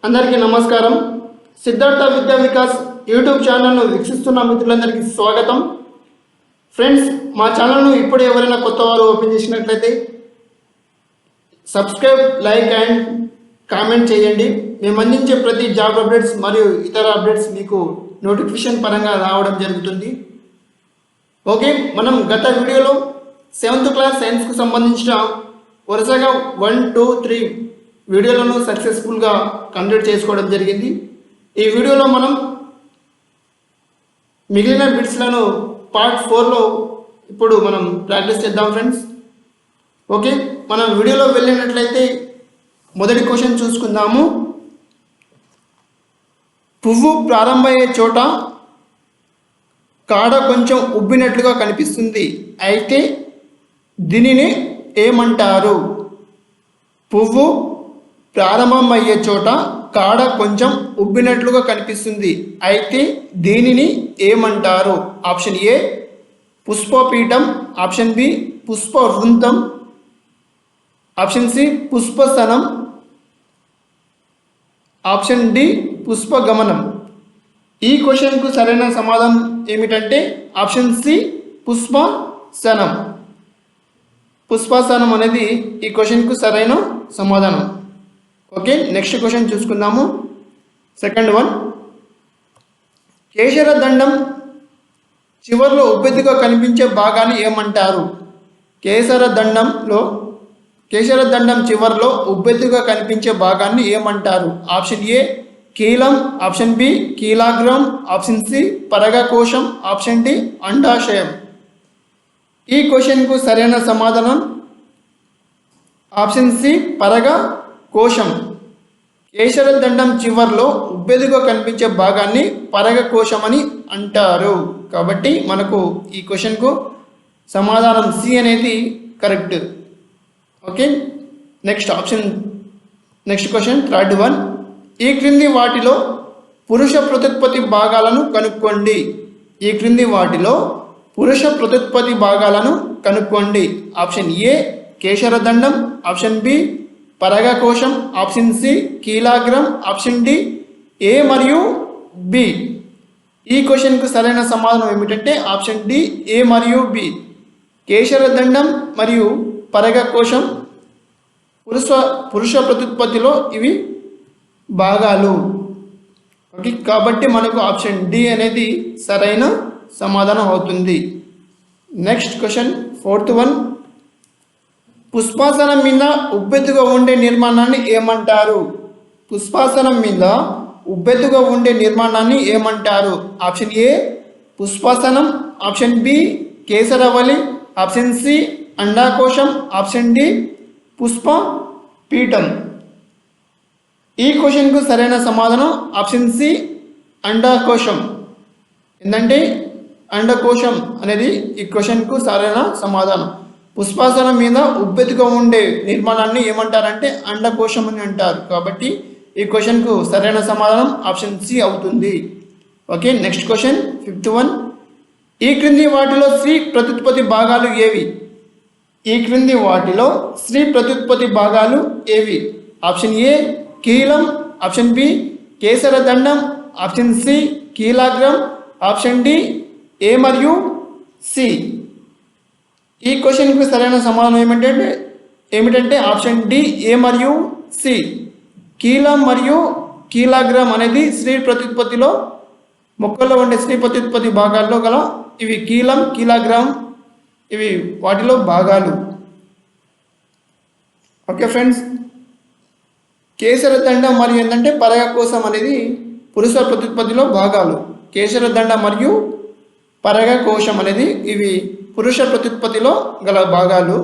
అందరికీ నమస్కారం. సిద్ధార్థ విద్యా వికాస్ యూట్యూబ్ ఛానల్ను వీక్షిస్తున్న మిత్రులందరికీ స్వాగతం. ఫ్రెండ్స్, మా ఛానల్ను ఇప్పుడు ఎవరైనా కొత్త వారు ఓపెన్ చేసినట్లయితే సబ్స్క్రైబ్, లైక్ అండ్ కామెంట్ చేయండి. మేము అందించే ప్రతి జాబ్ అప్డేట్స్ మరియు ఇతర అప్డేట్స్ మీకు నోటిఫికేషన్ పరంగా రావడం జరుగుతుంది. ఓకే, మనం గత వీడియోలో 7th క్లాస్ సైన్స్కు సంబంధించిన వరుసగా 1, 2, 3 వీడియోలను సక్సెస్ఫుల్గా కంప్లీట్ చేసుకోవడం జరిగింది. ఈ వీడియోలో మనం మిగిలిన బిట్స్లను పార్ట్ 4లో ఇప్పుడు మనం ప్రాక్టీస్ చేద్దాం ఫ్రెండ్స్. ఓకే, మనం వీడియోలో వెళ్ళినట్లయితే మొదటి క్వశ్చన్ చూసుకుందాము. పువ్వు ప్రారంభమయ్యే చోట కాడ కొంచెం ఉబ్బినట్లుగా కనిపిస్తుంది, అయితే దీనిని ఏమంటారు? పువ్వు ప్రారంభమయ్యే చోట కాడ కొంచెం ఉబ్బినట్లుగా కనిపిస్తుంది, అయితే దీనిని ఏమంటారు? ఆప్షన్ ఏ పుష్పపీఠం, ఆప్షన్ బి పుష్పవృంతం, ఆప్షన్ సి పుష్పసనం, ఆప్షన్ డి పుష్పగమనం. ఈ క్వశ్చన్కు సరైన సమాధానం ఏమిటంటే ఆప్షన్ సి పుష్పసనం. పుష్పసనం అనేది ఈ క్వశ్చన్కు సరైన సమాధానం. ఓకే, నెక్స్ట్ క్వశ్చన్ చూసుకుందాము. సెకండ్ వన్, కేశర దండం చివరిలో ఉబ్బెత్తుగా కనిపించే భాగాన్ని ఏమంటారు? కేశర దండం చివరిలో ఉబ్బెత్తుగా కనిపించే భాగాన్ని ఏమంటారు? ఆప్షన్ ఏ కీలం, ఆప్షన్ బి కీలాగ్రం, ఆప్షన్ సి పరగకోశం, ఆప్షన్ డి అండాశయం. ఈ క్వశ్చన్కు సరైన సమాధానం ఆప్షన్ సి పరగకోశం. కేశర దండం చివర్లో ఉబ్బెదుగా కనిపించే భాగాన్ని పరగకోశం అని అంటారు. కాబట్టి మనకు ఈ క్వశ్చన్కు సమాధానం సి అనేది correct. Okay, next question third one, ఈ క్రింది వాటిలో పురుష ప్రత్యుత్పత్తి భాగాలను కనుక్కోండి. ఈ క్రింది వాటిలో పురుష ప్రత్యుత్పత్తి భాగాలను కనుక్కోండి. ఆప్షన్ ఏ కేశరదండం, ఆప్షన్ బి పరగకోశం, ఆప్షన్ సి కీలాగ్రం, ఆప్షన్ డి ఏ మరియు బి. ఈ క్వశ్చన్కు సరైన సమాధానం ఏమిటంటే ఆప్షన్ డి ఏ మరియు బి. కేశరదండం మరియు పరగకోశం పురుష ప్రత్యుత్పత్తిలో ఇవి భాగాలు. ఓకే, కాబట్టి మనకు ఆప్షన్ డి అనేది సరైన సమాధానం అవుతుంది. నెక్స్ట్ క్వశ్చన్ ఫోర్త్ వన్, పుష్పాసనం మీద ఉబ్బెత్తుగా ఉండే నిర్మాణాన్ని ఏమంటారు? పుష్పాసనం మీద ఉబ్బెత్తుగా ఉండే నిర్మాణాన్ని ఏమంటారు? ఆప్షన్ ఏ పుష్పాసనం, ఆప్షన్ బి కేసరవలి, ఆప్షన్ సి అండాకోశం, ఆప్షన్ డి పుష్ప పీఠం. ఈ క్వశ్చన్కు సరైన సమాధానం ఆప్షన్ సి అండాకోశం. ఏంటంటే అండకోశం అనేది ఈ క్వశ్చన్కు సరైన సమాధానం. పుష్పాసనం మీద ఉబ్బెత్తుగా ఉండే నిర్మాణాన్ని ఏమంటారంటే అండకోశం అని అంటారు. కాబట్టి ఈ క్వశ్చన్కు సరైన సమాధానం ఆప్షన్ సి అవుతుంది. Okay, next question fifth one, ఈ క్రింది వాటిలో స్త్రీ ప్రత్యుత్పత్తి భాగాలు ఏవి? ఈ క్రింది వాటిలో స్త్రీ ప్రత్యుత్పత్తి భాగాలు ఏవి? ఆప్షన్ ఏ కీలం, ఆప్షన్ బి కేసరదండం, ఆప్షన్ సి కీలాగ్రం, ఆప్షన్ డి ఏ మరియు సి. ఈ క్వశ్చన్కు సరైన సమాధానం ఏమిటంటే ఆప్షన్ డి ఏ మరియు సి. కీలం మరియు కీలాగ్రం అనేది స్త్రీ ప్రత్యుత్పత్తిలో మొక్కల్లో ఉండే స్త్రీ ప్రత్యుత్పత్తి భాగాల్లో గల ఇవి కీలం, కీలాగ్రం ఇవి వాటిలో భాగాలు. ఓకే ఫ్రెండ్స్, కేసరదండం మరియు ఏంటంటే పరగకోశం అనేది పురుష ప్రత్యుత్పత్తిలో భాగాలు. కేసరదండ మరియు పరగకోశం అనేది ఇవి పురుష ప్రత్యుత్పత్తిలో గల భాగాలు.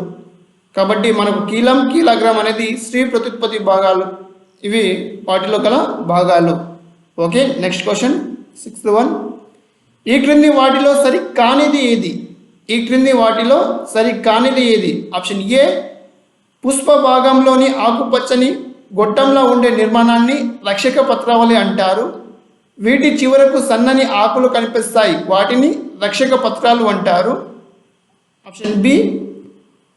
కాబట్టి మనకు కీలం, కీలాగ్రం అనేది స్త్రీ ప్రత్యుత్పత్తి భాగాలు, ఇవి వాటిలో గల భాగాలు. Okay, next question sixth one, ఈ క్రింది వాటిలో సరి కానిది ఏది? ఈ క్రింది వాటిలో సరి కానిది ఏది? ఆప్షన్ ఏ పుష్ప భాగంలోని ఆకుపచ్చని గొట్టంలో ఉండే నిర్మాణాన్ని రక్షక పత్రావళి అంటారు. వీటి చివరకు సన్నని ఆకులు కనిపిస్తాయి, వాటిని రక్షక పత్రాలు అంటారు. ఆప్షన్ బి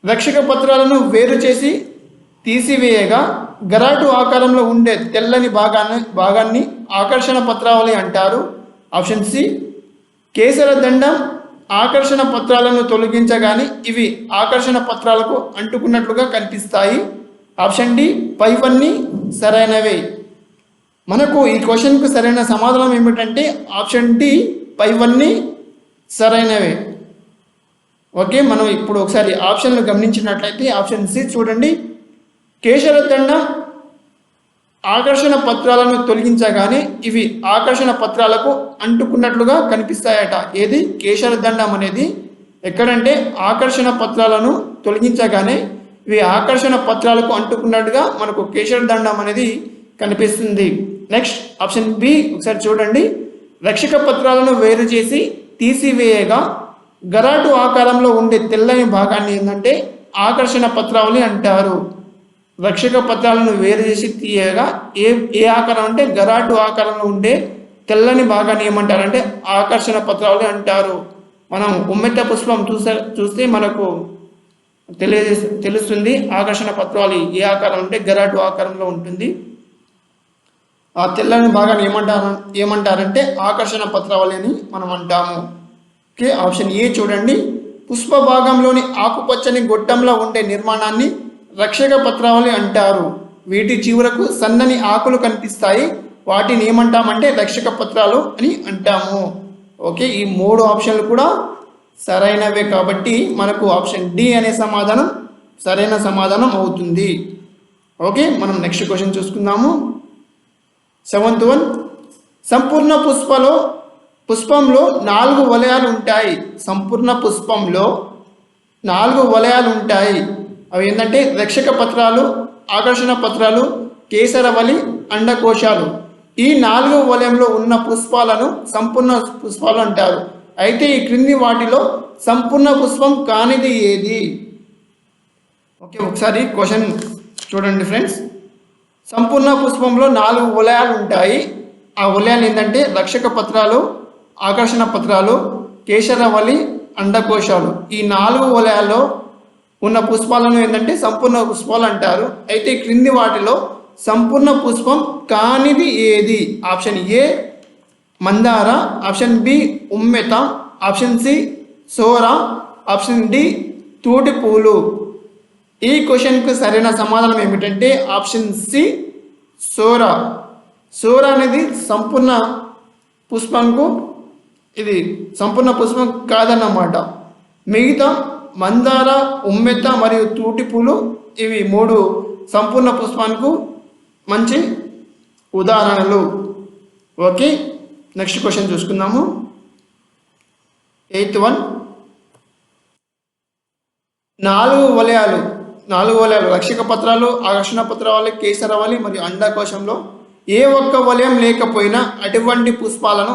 రక్షక పత్రాలను వేరు చేసి తీసివేయగా గరాటు ఆకారంలో ఉండే తెల్లని భాగాన్ని ఆకర్షణ పత్రావళి అంటారు. Option C. కేసర దండం ఆకర్షణ పత్రాలను తొలగించగానే ఇవి ఆకర్షణ పత్రాలకు అంటుకున్నట్లుగా కనిపిస్తాయి. Option D. పైవన్నీ సరైనవే. మనకు ఈ క్వశ్చన్కు సరైన సమాధానం ఏమిటంటే ఆప్షన్ డి. పైవన్నీ సరైనవే. ఓకే, మనం ఇప్పుడు ఒకసారి ఆప్షన్లు గమనించినట్లయితే ఆప్షన్ సి చూడండి. కేసర దండం ఆకర్షణ పత్రాలను తొలగించగానే ఇవి ఆకర్షణ పత్రాలకు అంటుకున్నట్లుగా కనిపిస్తాయట. ఏది? కేసర దండం అనేది ఎక్కడంటే ఆకర్షణ పత్రాలను తొలగించగానే ఇవి ఆకర్షణ పత్రాలకు అంటుకున్నట్టుగా మనకు కేసర దండం అనేది కనిపిస్తుంది. నెక్స్ట్ ఆప్షన్ బి ఒకసారి చూడండి. రక్షక పత్రాలను వేరు చేసి తీసివేయగా గరాటు ఆకారంలో ఉండే తెల్లని భాగాన్ని ఏంటంటే ఆకర్షణ పత్రావళి అంటారు. రక్షక పత్రాలను వేరు చేసి తీయగా ఏ ఆకారం అంటే గరాటు ఆకారంలో ఉండే తెల్లని భాగాన్ని ఏమంటారంటే ఆకర్షణ పత్రావళి అంటారు. మనం ఉమ్మెత్త పుష్పం చూస్తే మనకు తెలుస్తుంది ఆకర్షణ పత్రావళి ఏ ఆకారం అంటే గరాటు ఆకారంలో ఉంటుంది. ఆ తెల్లని భాగాన్ని ఏమంటారంటే ఆకర్షణ పత్రావళి అని మనం అంటాము. ఓకే, ఆప్షన్ ఏ చూడండి. పుష్ప భాగంలోని ఆకుపచ్చని గొట్టంలో ఉండే నిర్మాణాన్ని రక్షక పత్రావళి అంటారు. వీటి చివరకు సన్నని ఆకులు కనిపిస్తాయి. వాటిని ఏమంటామంటే రక్షక పత్రాలు అని అంటాము. ఓకే, ఈ 3 ఆప్షన్లు కూడా సరైనవే కాబట్టి మనకు ఆప్షన్ డి అనే సమాధానం సరైన సమాధానం అవుతుంది. ఓకే, మనం నెక్స్ట్ క్వశ్చన్ చూసుకుందాము. 7th one. సంపూర్ణ పుష్పంలో 4 వలయాలు ఉంటాయి. సంపూర్ణ పుష్పంలో 4 వలయాలు ఉంటాయి. అవి ఏంటంటే రక్షక పత్రాలు, ఆకర్షణ పత్రాలు, కేసరవలి, అండకోశాలు. ఈ 4 వలయంలో ఉన్న పుష్పాలను సంపూర్ణ పుష్పాలు అంటారు. అయితే ఈ క్రింది వాటిలో సంపూర్ణ పుష్పం కానిది ఏది? ఓకే, ఒకసారి క్వశ్చన్ చూడండి ఫ్రెండ్స్. సంపూర్ణ పుష్పంలో 4 వలయాలు ఉంటాయి. ఆ వలయాలు ఏంటంటే రక్షక పత్రాలు, ఆకర్షణ పత్రాలు, కేసరవలి, అండకోశాలు. ఈ 4 వలయాల్లో ఉన్న పుష్పాలను ఏంటంటే సంపూర్ణ పుష్పాలు అంటారు. అయితే క్రింది వాటిలో సంపూర్ణ పుష్పం కానిది ఏది? ఆప్షన్ ఏ మందార, ఆప్షన్ బి ఉమ్మెత, ఆప్షన్ సి సోర, ఆప్షన్ డి తూటి పూలు. ఈ క్వశ్చన్కు సరైన సమాధానం ఏమిటంటే ఆప్షన్ సి సోర. సోర అనేది సంపూర్ణ పుష్పంకు ఇది సంపూర్ణ పుష్పం కాదన్నమాట. మిగతా మందార, ఉమ్మెత్త మరియు తూటి పూలు ఇవి 3 సంపూర్ణ పుష్పానికి మంచి ఉదాహరణలు. ఓకే, నెక్స్ట్ క్వశ్చన్ చూసుకుందాము. 8th one. 4 వలయాలు రక్షక పత్రాలు, ఆకర్షణ పత్రావళి, కేసరవలి మరియు అండకోశంలో ఏ ఒక్క వలయం లేకపోయినా అటువంటి పుష్పాలను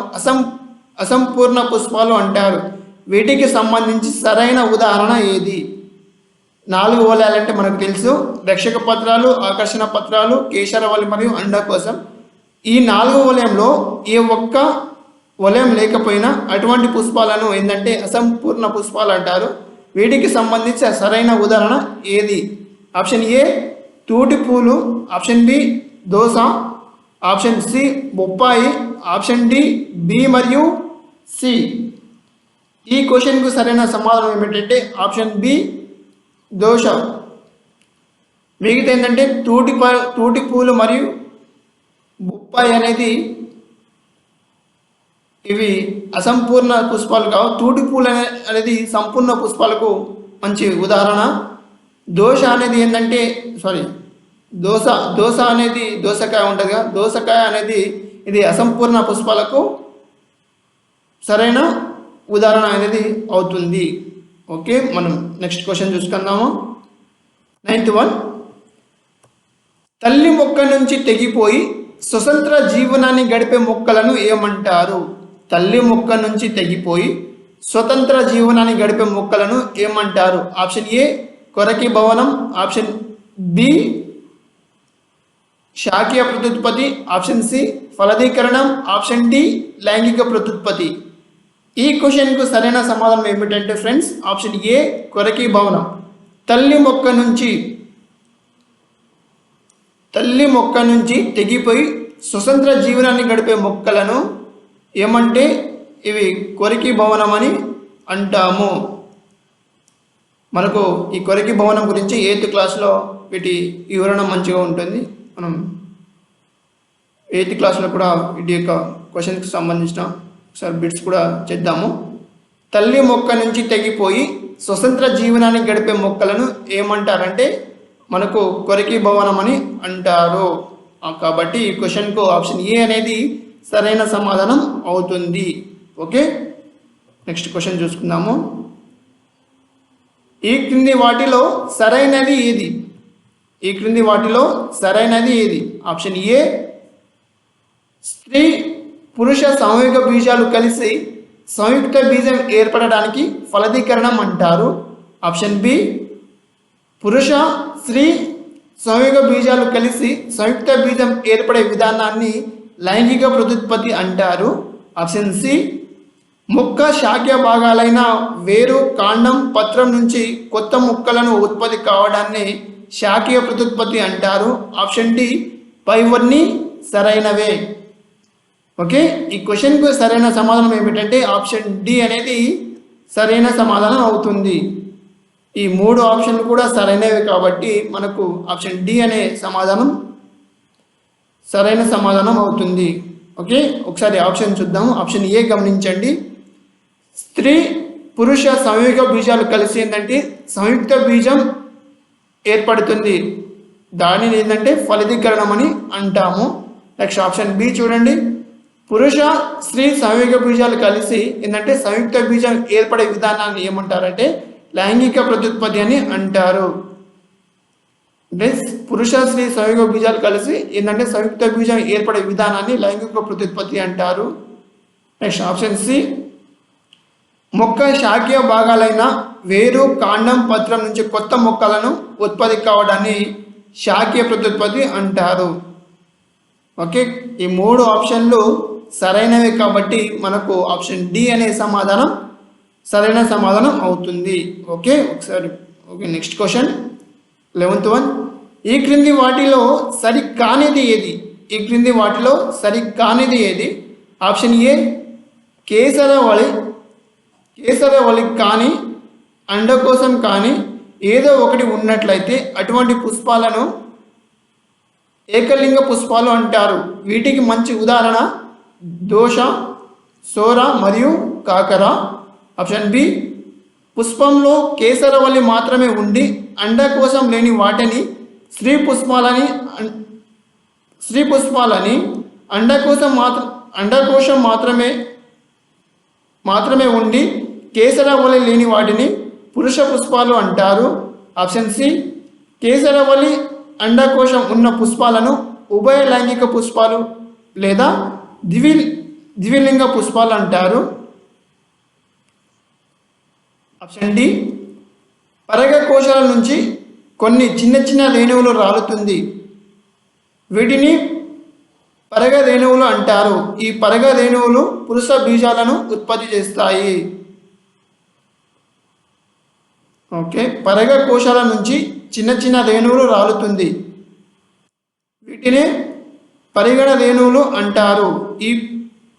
అసంపూర్ణ పుష్పాలు అంటారు. వీటికి సంబంధించి సరైన ఉదాహరణ ఏది? 4 వలయాలంటే మనకు తెలుసు రక్షక పత్రాలు, ఆకర్షణ పత్రాలు, కేసరవలి మరియు అండకోశం. ఈ 4 వలయంలో ఏ ఒక్క వలయం లేకపోయినా అటువంటి పుష్పాలను ఏంటంటే అసంపూర్ణ పుష్పాలు అంటారు. వీటికి సంబంధించి సరైన ఉదాహరణ ఏది? ఆప్షన్ ఏ తూటి పూలు, option B dosa, option C బొప్పాయి, ఆప్షన్ డి బి మరియు సి. ఈ క్వశ్చన్కు సరైన సమాధానం ఏమిటంటే ఆప్షన్ బి దోష. మిగతా ఏంటంటే తూటి పూలు మరియు బొప్పాయి అనేది ఇవి అసంపూర్ణ పుష్పాలు కావు. తూటి పూలు అనేది సంపూర్ణ పుష్పాలకు మంచి ఉదాహరణ. దోష అనేది ఏంటంటే దోస అనేది దోసకాయ ఉంటుంది కదా, దోసకాయ అనేది ఇది అసంపూర్ణ పుష్పాలకు సరైన ఉదాహరణ అనేది అవుతుంది. ఓకే, మనం నెక్స్ట్ క్వశ్చన్ చూసుకుందాము. 9th one. తల్లి మొక్క నుంచి తెగిపోయి స్వతంత్ర జీవనాన్ని గడిపే మొక్కలను ఏమంటారు? తల్లి మొక్క నుంచి తెగిపోయి స్వతంత్ర జీవనాన్ని గడిపే మొక్కలను ఏమంటారు? ఆప్షన్ ఏ కొరకి భవనం, ఆప్షన్ బి శాఖీయ ప్రత్యుత్పత్తి, ఆప్షన్ సి ఫలదీకరణం, ఆప్షన్ డి లైంగిక ప్రత్యుత్పత్తి. ఈ క్వశ్చన్కు సరైన సమాధానం ఏమిటంటే ఫ్రెండ్స్ ఆప్షన్ ఏ కొరకి భవనం. తల్లి మొక్క నుంచి తల్లి మొక్క నుంచి తెగిపోయి స్వతంత్ర జీవనాన్ని గడిపే మొక్కలను ఏమంటే ఇవి కొరికి భవనం అని అంటాము. మనకు ఈ కొరికి భవనం గురించి 8th క్లాస్లో వీటి వివరణ మంచిగా ఉంటుంది. మనం 8th క్లాస్లో కూడా వీటి యొక్క క్వశ్చన్కి సంబంధించిన ఒకసారి బిట్స్ కూడా చేద్దాము. తల్లి మొక్క నుంచి తెగిపోయి స్వతంత్ర జీవనాన్ని గడిపే మొక్కలను ఏమంటారంటే మనకు కొరికి భవనం అని అంటారు. కాబట్టి ఈ క్వశ్చన్కు ఆప్షన్ ఏ అనేది సరైన సమాధానం అవుతుంది. ఓకే, నెక్స్ట్ క్వశ్చన్ చూసుకుందాము. ఈ క్రింది వాటిలో సరైనది ఏది? ఈ క్రింది వాటిలో సరైనది ఏది? ఆప్షన్ ఏ స్త్రీ పురుష సామూహిక బీజాలు కలిసి సంయుక్త బీజం ఏర్పడడానికి ఫలదీకరణం అంటారు. ఆప్షన్ బి పురుష స్త్రీ సామూహిక బీజాలు కలిసి సంయుక్త బీజం ఏర్పడే విధానాన్ని లైంగిక ప్రత్యుత్పత్తి అంటారు. ఆప్షన్ సి మొక్క శాఖ భాగాలైన వేరు, కాండం, పత్రం నుంచి కొత్త మొక్కలను ఉత్పత్తి కావడాన్ని శాఖీయ ప్రత్యుత్పత్తి అంటారు. ఆప్షన్ డి పైవన్నీ సరైనవే. ఓకే, ఈ క్వశ్చన్కు సరైన సమాధానం ఏమిటంటే ఆప్షన్ డి అనేది సరైన సమాధానం అవుతుంది. ఈ 3 ఆప్షన్లు కూడా సరైనవి కాబట్టి మనకు ఆప్షన్ డి అనే సమాధానం సరైన సమాధానం అవుతుంది. ఓకే, ఒకసారి ఆప్షన్ చూద్దాము. ఆప్షన్ ఏ గమనించండి. స్త్రీ పురుష సంయుక్త బీజాలు కలిసి ఏంటంటే సంయుక్త బీజం ఏర్పడుతుంది. దానిని ఏంటంటే ఫలదీకరణం అని అంటాము. నెక్స్ట్ ఆప్షన్ బి చూడండి. పురుష స్త్రీ సంయుక్త బీజాలు కలిసి ఏంటంటే సంయుక్త బీజం ఏర్పడే విధానాన్ని ఏమంటారంటే లైంగిక ప్రత్యుత్పత్తి అని అంటారు. అంటే పురుష స్త్రీ సంయుక్త బీజాలు కలిసి ఏంటంటే సంయుక్త బీజం ఏర్పడే విధానాన్ని లైంగిక ప్రత్యుత్పత్తి అంటారు. నెక్స్ట్ ఆప్షన్ సి మొక్క శాఖీయ భాగాలైన వేరు, కాండం, పత్రం నుంచి కొత్త మొక్కలను ఉత్పత్తి కావడాన్ని శాఖీయ ప్రత్యుత్పత్తి అంటారు. ఓకే, ఈ 3 ఆప్షన్లు సరైనవి కాబట్టి మనకు ఆప్షన్ డి అనే సమాధానం సరైన సమాధానం అవుతుంది. ఓకే, ఒకసారి నెక్స్ట్ క్వశ్చన్ 11th వన్. ఈ క్రింది వాటిలో సరికానిది ఏది? ఈ క్రింది వాటిలో సరికానిది ఏది? ఆప్షన్ ఏ కేసరవళి కానీ అండకోశం కానీ ఏదో ఒకటి ఉన్నట్లయితే అటువంటి పుష్పాలను ఏకలింగ పుష్పాలు అంటారు. వీటికి మంచి ఉదాహరణ దోష, సోర మరియు కాకర. ఆప్షన్ బి పుష్పంలో కేసరవల్లి మాత్రమే ఉండి అండకోశం లేని వాటిని స్త్రీ పుష్పాలని అండకోశం మాత్రమే ఉండి కేసరవల్లి లేని వాటిని పురుష పుష్పాలు అంటారు. ఆప్షన్ సి కేసరవల్లి అండకోశం ఉన్న పుష్పాలను ఉభయ లైంగిక పుష్పాలు లేదా ద్విలింగ పుష్పాలు అంటారు. ఆప్షన్ డి పరాగకోశాల నుంచి కొన్ని చిన్న చిన్న రేణువులు రాలుతుంది. వీటిని పరగ రేణువులు అంటారు. ఈ పరగ రేణువులు పురుష బీజాలను ఉత్పత్తి చేస్తాయి. ఓకే, పరగ కోశాల నుంచి చిన్న చిన్న రేణువులు రాలుతుంది. వీటిని పరిగణ రేణువులు అంటారు. ఈ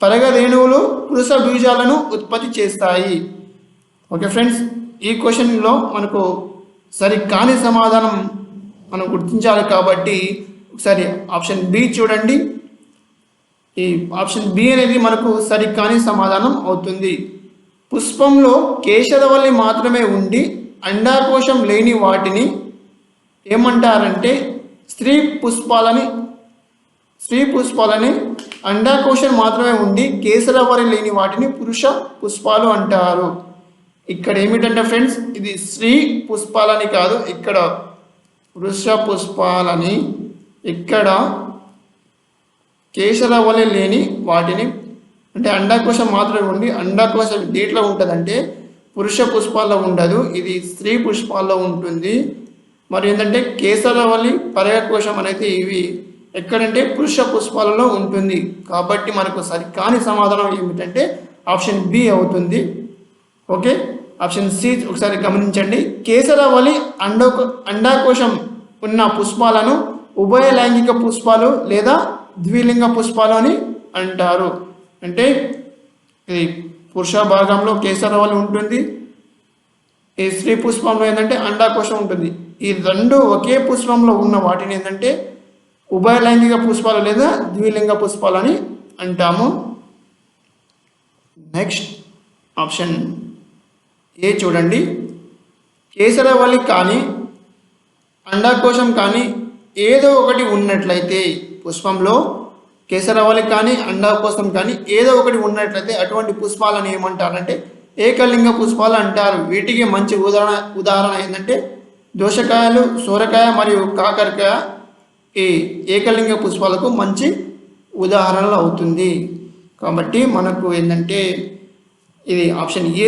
పరగ రేణువులు పురుష బీజాలను ఉత్పత్తి చేస్తాయి. ఓకే ఫ్రెండ్స్, ఈ క్వశ్చన్లో మనకు సరికాని సమాధానం మనం గుర్తించాలి కాబట్టి ఒకసారి ఆప్షన్ బి చూడండి. ఈ ఆప్షన్ బి అనేది మనకు సరికాని సమాధానం అవుతుంది. పుష్పంలో కేశరవల్లి మాత్రమే ఉండి అండాకోశం లేని వాటిని ఏమంటారంటే స్త్రీ పుష్పాలని అండాకోశం మాత్రమే ఉండి కేసరవల్లి లేని వాటిని పురుష పుష్పాలు అంటారు. ఇక్కడ ఏమిటంటే ఫ్రెండ్స్, ఇది స్త్రీ పుష్పాలని కాదు, ఇక్కడ పురుష పుష్పాలని, ఇక్కడ కేసరవల్లి లేని వాటిని అంటే అండాకోశం మాత్రమే ఉండి, అండాకోశం దేంట్లో ఉంటుందంటే పురుష పుష్పాల్లో ఉండదు, ఇది స్త్రీ పుష్పాల్లో ఉంటుంది. మరి ఏంటంటే కేసరవల్లి పరాగకోశం అనేది ఇవి ఎక్కడంటే పురుష పుష్పాలలో ఉంటుంది. కాబట్టి మనకు సరికాని సమాధానం ఏమిటంటే ఆప్షన్ బి అవుతుంది. ఓకే, ఆప్షన్ సి ఒకసారి గమనించండి. కేసరవల్లి అండాకోశం ఉన్న పుష్పాలను ఉభయ లైంగిక పుష్పాలు లేదా ద్విలింగ పుష్పాలు అని అంటారు. అంటే ఇది పురుష భాగంలో కేసరవల్లి ఉంటుంది, ఈ స్త్రీ పుష్పంలో ఏంటంటే అండాకోశం ఉంటుంది. ఈ రెండు ఒకే పుష్పంలో ఉన్న వాటిని ఏంటంటే ఉభయ లైంగిక పుష్పాలు లేదా ద్విలింగ పుష్పాలు అని అంటాము. నెక్స్ట్ ఆప్షన్ ఏ చూడండి. కేసరవల్లి కానీ అండాకోశం కానీ ఏదో ఒకటి ఉన్నట్లయితే, పుష్పంలో కేసరవల్లి కానీ అండాకోశం కానీ ఏదో ఒకటి ఉన్నట్లయితే అటువంటి పుష్పాలను ఏమంటారంటే ఏకలింగ పుష్పాలు అంటారు. వీటికి మంచి ఉదాహరణ ఏంటంటే దోసకాయలు, సోరకాయ మరియు కాకరకాయ ఈ ఏకలింగ పుష్పాలకు మంచి ఉదాహరణలు అవుతుంది. కాబట్టి మనకు ఏంటంటే ఇది ఆప్షన్ ఏ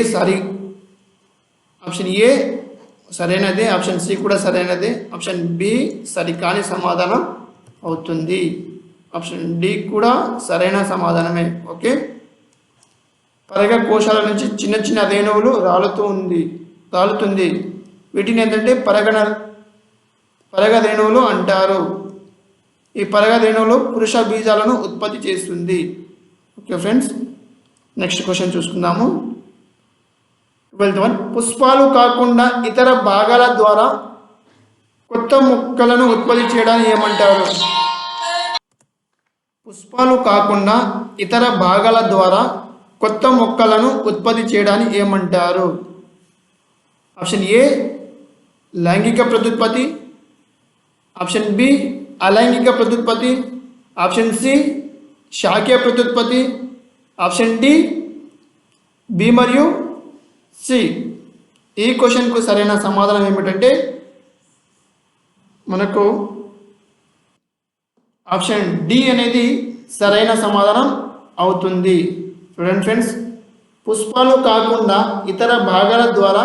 ఆప్షన్ ఏ సరైనదే, ఆప్షన్ సి కూడా సరైనదే, ఆప్షన్ బి సరికాని సమాధానం అవుతుంది, ఆప్షన్ డి కూడా సరైన సమాధానమే. ఓకే. పరగ కోశాల నుంచి చిన్న చిన్న రేణువులు రాలుతుంది. వీటిని ఏంటంటే పరగ రేణువులు అంటారు. ఈ పరగ రేణువులు పురుష బీజాలను ఉత్పత్తి చేస్తుంది. ఓకే ఫ్రెండ్స్, నెక్స్ట్ క్వశ్చన్ చూసుకుందాము. 12th one. పుష్పాలు కాకుండా ఇతర భాగాల ద్వారా కొత్త మొక్కలను ఉత్పత్తి చేయడాన్ని ఏమంటారు? పుష్పాలు కాకుండా ఇతర భాగాల ద్వారా కొత్త మొక్కలను ఉత్పత్తి చేయడాన్ని ఏమంటారు? ఆప్షన్ ఏ లైంగిక ప్రత్యుత్పత్తి, ఆప్షన్ బి అలైంగిక ప్రత్యుత్పత్తి, ఆప్షన్ సి శాఖీయ ప్రత్యుత్పత్తి, ఆప్షన్ డి బి మరియు సి. ఈ క్వశ్చన్కు సరైన సమాధానం ఏమిటంటే మనకు ఆప్షన్ డి అనేది సరైన సమాధానం అవుతుంది. చూడండి ఫ్రెండ్స్, పుష్పాలు కాకుండా ఇతర భాగాల ద్వారా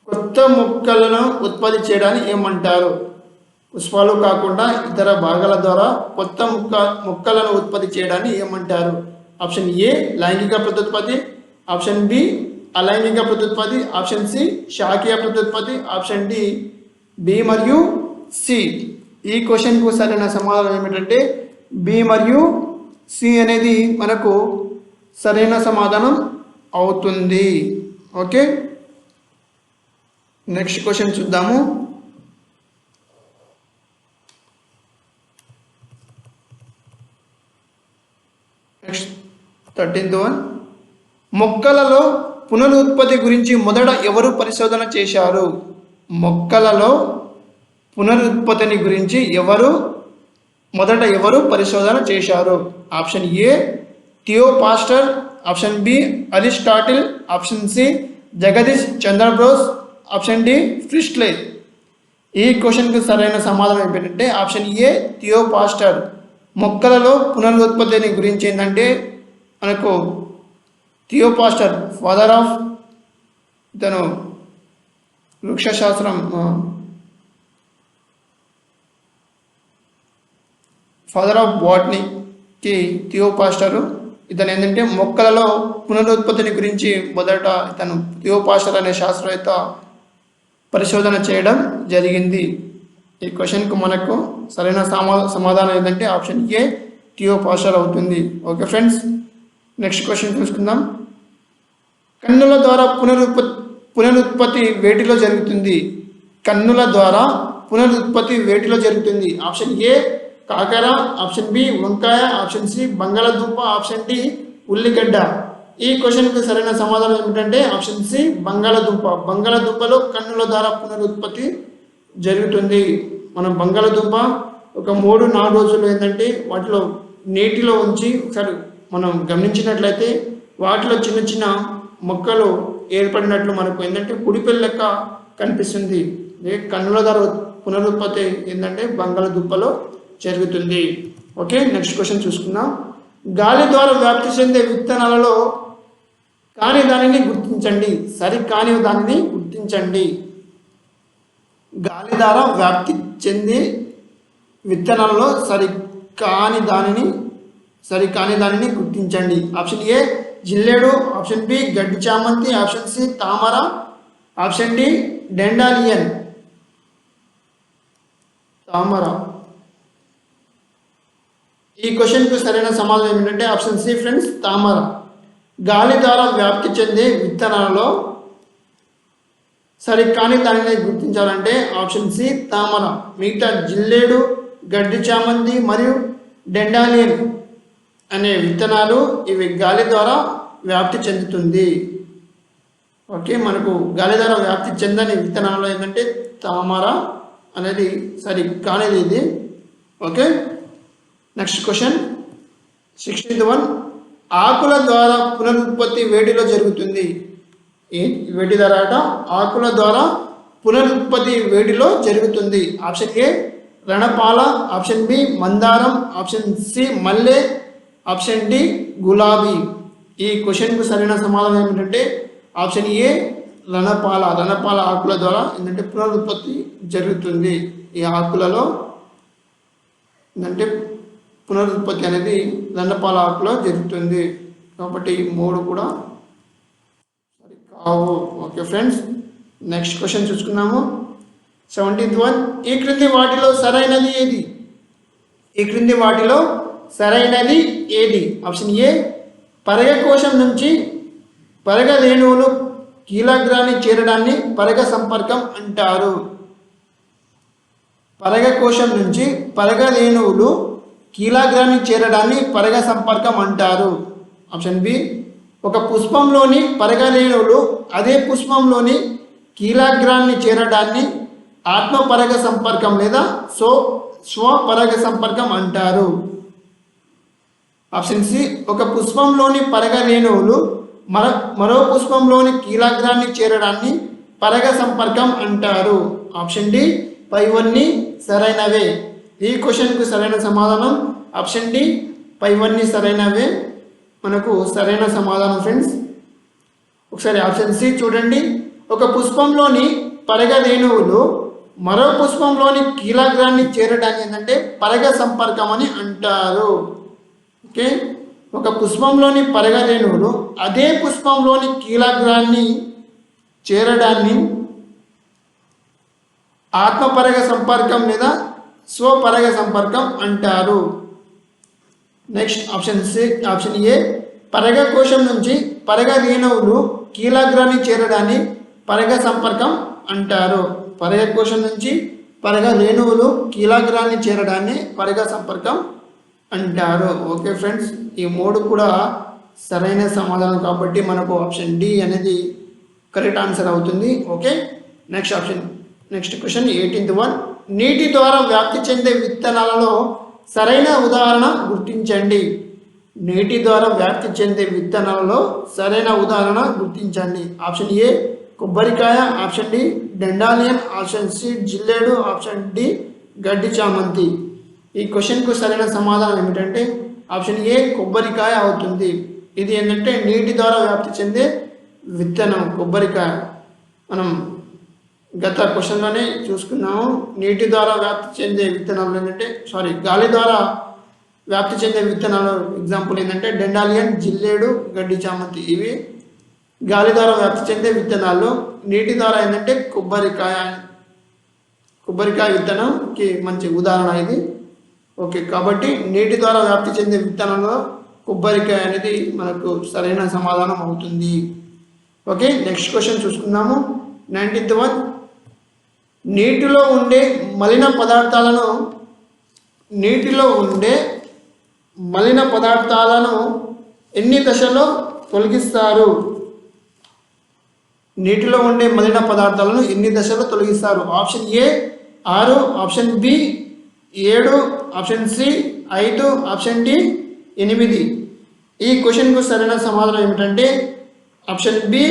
కొత్త మొక్కలను ఉత్పత్తి చేయడాన్ని ఏమంటారు? పుష్పాలు కాకుండా ఇతర భాగాల ద్వారా కొత్త మొక్కలను ఉత్పత్తి చేయడాన్ని ఏమంటారు? ఆప్షన్ ఏ లైంగిక ప్రత్యుత్పత్తి, ఆప్షన్ బి అలైంగిక ప్రత్యుత్పత్తి, ఆప్షన్ సి శాఖీయ ప్రత్యుత్పత్తి, ఆప్షన్ డి బి మరియు సి. ఈ క్వశ్చన్కు సరైన సమాధానం ఏమిటంటే బి మరియు సి అనేది మనకు సరైన సమాధానం అవుతుంది. ఓకే, నెక్స్ట్ క్వశ్చన్ చూద్దాము. Next 13th one. మొక్కలలో పునరుత్పత్తి గురించి మొదట ఎవరు పరిశోధన చేశారు? మొక్కలలో పునరుత్పత్తిని గురించి మొదట ఎవరు పరిశోధన చేశారు? Option A Theophrastus, option B Aristotle, option C Jagadish Chandrabose, option D Priestley. ఈ క్వశ్చన్కి సరైన సమాధానం ఏంటంటే ఆప్షన్ ఏ థియో పాస్టర్. మొక్కలలో పునరుత్పత్తిని గురించి ఏంటంటే మనకు థియో పాస్టర్ ఫాదర్ ఆఫ్ ఇతను వృక్షశాస్త్రం ఫాదర్ ఆఫ్ బాటనీకి థియో పాస్టరు. ఇతను ఏంటంటే మొక్కలలో పునరుత్పత్తిని గురించి మొదట ఇతను థియో పాస్టర్ అనే శాస్త్రవేత్త పరిశోధన చేయడం జరిగింది. ఈ క్వశ్చన్కు మనకు సరైన సమాధానం ఏంటంటే ఆప్షన్ ఏ థియో పాస్టర్ అవుతుంది. ఓకే ఫ్రెండ్స్, నెక్స్ట్ క్వశ్చన్ చూసుకుందాం. కన్నుల ద్వారా పునరుత్పత్తి వేటిలో జరుగుతుంది? కన్నుల ద్వారా పునరుత్పత్తి వేటిలో జరుగుతుంది? ఆప్షన్ ఏ కాకర, ఆప్షన్ బి వంకాయ, ఆప్షన్ సి బంగాళదుంప, ఆప్షన్ డి ఉల్లిగడ్డ. ఈ క్వశ్చన్కి సరైన సమాధానం ఏమిటంటే ఆప్షన్ సి బంగాళదుంప. బంగాళదుంపలో కన్నుల ద్వారా పునరుత్పత్తి జరుగుతుంది. మనం బంగాళదుంప ఒక 3-4 రోజులు ఏంటంటే వాటిలో నీటిలో ఉంచి ఒకసారి మనం గమనించినట్లయితే వాటిలో చిన్న చిన్న మొక్కలు ఏర్పడినట్లు మనకు ఏంటంటే కుడిపెల్ లెక్క కనిపిస్తుంది. కన్నుల ద్వారా పునరుత్పత్తి ఏంటంటే బంగాళదుంపలో జరుగుతుంది. ఓకే, నెక్స్ట్ క్వశ్చన్ చూసుకుందాం. గాలి ద్వారా వ్యాప్తి చెందే విత్తనాలలో కాని దానిని గుర్తించండి, సరికాని దానిని గుర్తించండి. గాలి ద్వారా వ్యాప్తి చెందే విత్తనాలలో సరికాని దానిని గుర్తించండి. ఆప్షన్ ఏ జిల్లేడు, ఆప్షన్ బి గడ్డి చామంతి, ఆప్షన్ సి తామర, ఆప్షన్ డి డెండాలియన్. తామర. ఈ క్వశ్చన్కు సరైన సమాధానం ఏమిటంటే ఆప్షన్ సి ఫ్రెండ్స్, తామర. గాలి ద్వారా వ్యాప్తి చెందే విత్తనాలలో సరికాని దానిని గుర్తించాలంటే ఆప్షన్ సి తామర. మిగతా జిల్లేడు, గడ్డి చామంతి మరియు డెండాలియన్ అనే విత్తనాలు ఇవి గాలి ద్వారా వ్యాప్తి చెందుతుంది. ఓకే, మనకు గాలి ద్వారా వ్యాప్తి చెందని విత్తనాలు ఏంటంటే తామర అనేది సరి కానిది ఇది. Okay, next question 16th one. ఆకుల ద్వారా పునరుత్పత్తి వేడిలో జరుగుతుంది. వేడి ద్వారా ఆకుల ద్వారా పునరుత్పత్తి వేడిలో జరుగుతుంది. ఆప్షన్ ఏ రణపాల, ఆప్షన్ బి మందారం, ఆప్షన్ సి మల్లె, ఆప్షన్ డి గులాబీ. ఈ క్వశ్చన్కు సరైన సమాధానం ఏమిటంటే ఆప్షన్ ఏ రణపాల. రణపాల ఆకుల ద్వారా ఏంటంటే పునరుత్పత్తి జరుగుతుంది. ఈ ఆకులలో ఏంటంటే పునరుత్పత్తి అనేది రణపాల ఆకులో జరుగుతుంది. కాబట్టి ఈ మూడు కూడా సరి కావు. ఓకే ఫ్రెండ్స్, నెక్స్ట్ క్వశ్చన్ చూసుకున్నాము. 17th one. ఈ క్రింది వాటిలో సరైనది ఏది? ఈ క్రింది వాటిలో సరైనది ఏది? ఆప్షన్ ఏ పరగకోశం నుంచి పరగ రేణువులు కీలగ్రాన్ని చేరడాన్ని పరగ సంపర్కం అంటారు. పరగకోశం నుంచి పరగ రేణువులు కీలగ్రాన్ని చేరడాన్ని పరగ సంపర్కం అంటారు. ఆప్షన్ బి ఒక పుష్పంలోని పరగ రేణువులు అదే పుష్పంలోని కీలగ్రాన్ని చేరడాన్ని ఆత్మపరగ సంపర్కం లేదా స్వపరగ సంపర్కం అంటారు. ఆప్షన్ సి ఒక పుష్పంలోని పరగ రేణువులు మరో పుష్పంలోని కీలగ్రాన్ని చేరడాన్ని పరగ సంపర్కం అంటారు. ఆప్షన్ డి పైవన్నీ సరైనవే. ఈ క్వశ్చన్కు సరైన సమాధానం ఆప్షన్ డి పైవన్నీ సరైనవే మనకు సరైన సమాధానం ఫ్రెండ్స్. ఒకసారి ఆప్షన్ సి చూడండి. ఒక పుష్పంలోని పరగ రేణువులు మరో పుష్పంలోని కీలగ్రాన్ని చేరడాన్ని ఏంటంటే పరగ సంపర్కం అని అంటారు. ఓకే, ఒక పుష్పంలోని పరగ రేణువులు అదే పుష్పంలోని కీలగ్రాన్ని చేరడాన్ని ఆత్మపరగ సంపర్కం లేదా స్వపరగ సంపర్కం అంటారు. నెక్స్ట్ ఆప్షన్ ఏ పరగకోశం నుంచి పరగ రేణువులు కీలగ్రాన్ని చేరడాన్ని పరగ సంపర్కం అంటారు. పరగకోశం నుంచి పరగ రేణువులు కీలగ్రాన్ని చేరడాన్ని పరగ సంపర్కం అంటారు. ఓకే ఫ్రెండ్స్, ఈ మూడు కూడా సరైన సమాధానం కాబట్టి మనకు ఆప్షన్ డి అనేది కరెక్ట్ ఆన్సర్ అవుతుంది. Okay, next question 18th one. నీటి ద్వారా వ్యాప్తి చెందే విత్తనాలలో సరైన ఉదాహరణ గుర్తించండి. నీటి ద్వారా వ్యాప్తి చెందే విత్తనాలలో సరైన ఉదాహరణ గుర్తించండి. ఆప్షన్ ఏ కొబ్బరికాయ, ఆప్షన్ డి డెండాలియన్, ఆప్షన్ సి జిల్లేడు, ఆప్షన్ డి గడ్డి చామంతి. ఈ క్వశ్చన్కు సరైన సమాధానం ఏమిటంటే ఆప్షన్ ఏ కొబ్బరికాయ అవుతుంది. ఇది ఏంటంటే నీటి ద్వారా వ్యాప్తి చెందే విత్తనం కొబ్బరికాయ. మనం గత క్వశ్చన్లోనే చూసుకున్నాము. నీటి ద్వారా వ్యాప్తి చెందే విత్తనాలు ఏంటంటే గాలి ద్వారా వ్యాప్తి చెందే విత్తనాలు ఎగ్జాంపుల్ ఏంటంటే డెండాలియన్, జిల్లేడు, గడ్డి చామంతి. ఇవి గాలి ద్వారా వ్యాప్తి చెందే విత్తనాలు. నీటి ద్వారా ఏంటంటే కొబ్బరికాయ విత్తనంకి మంచి ఉదాహరణ ఇది. ఓకే, కాబట్టి నీటి ద్వారా వ్యాప్తి చెందే విత్తనంలో కొబ్బరికాయ అనేది మనకు సరైన సమాధానం అవుతుంది. ఓకే, నెక్స్ట్ క్వశ్చన్ చూసుకుందాము. 19th one. నీటిలో ఉండే మలిన పదార్థాలను ఎన్ని దశల్లో తొలగిస్తారు? నీటిలో ఉండే మలిన పదార్థాలను ఎన్ని దశల్లో తొలగిస్తారు? Option A 6, option B 7, option C 5, option D 8. ఈ క్వశ్చన్కు సరైన సమాధానం ఏమిటంటే ఆప్షన్ బి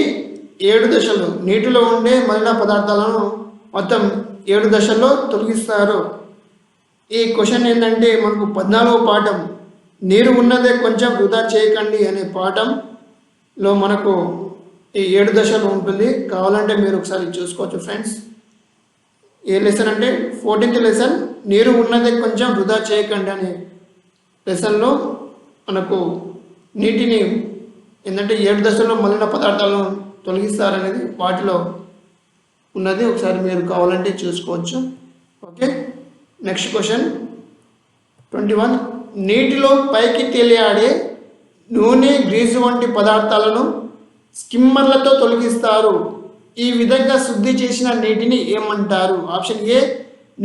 7 దశలు. నీటిలో ఉండే మలిన పదార్థాలను మొత్తం 7 దశల్లో తొలగిస్తారు. ఈ క్వశ్చన్ ఏంటంటే మనకు 14వ పాఠం నీరు ఉన్నదే కొంచెం వృధా చేయకండి అనే పాఠంలో మనకు ఈ 7 దశలు ఉంటుంది. కావాలంటే మీరు ఒకసారి చూసుకోవచ్చు ఫ్రెండ్స్. ఏ లెసన్ అంటే 14th లెసన్ నీరు ఉన్నదే కొంచెం వృధా చేయకండి అనే లెసన్లో మనకు నీటిని ఏంటంటే 7 దశల్లో మలిన పదార్థాలను తొలగిస్తారనేది వాటిలో ఉన్నది. ఒకసారి మీరు కావాలంటే చూసుకోవచ్చు. Okay, next question 21. నీటిలో పైకి తేలియాడే నూనె, గ్రీజు వంటి పదార్థాలను స్కిమ్మర్లతో తొలగిస్తారు. ఈ విధంగా శుద్ధి చేసిన నీటిని ఏమంటారు? ఆప్షన్ ఏ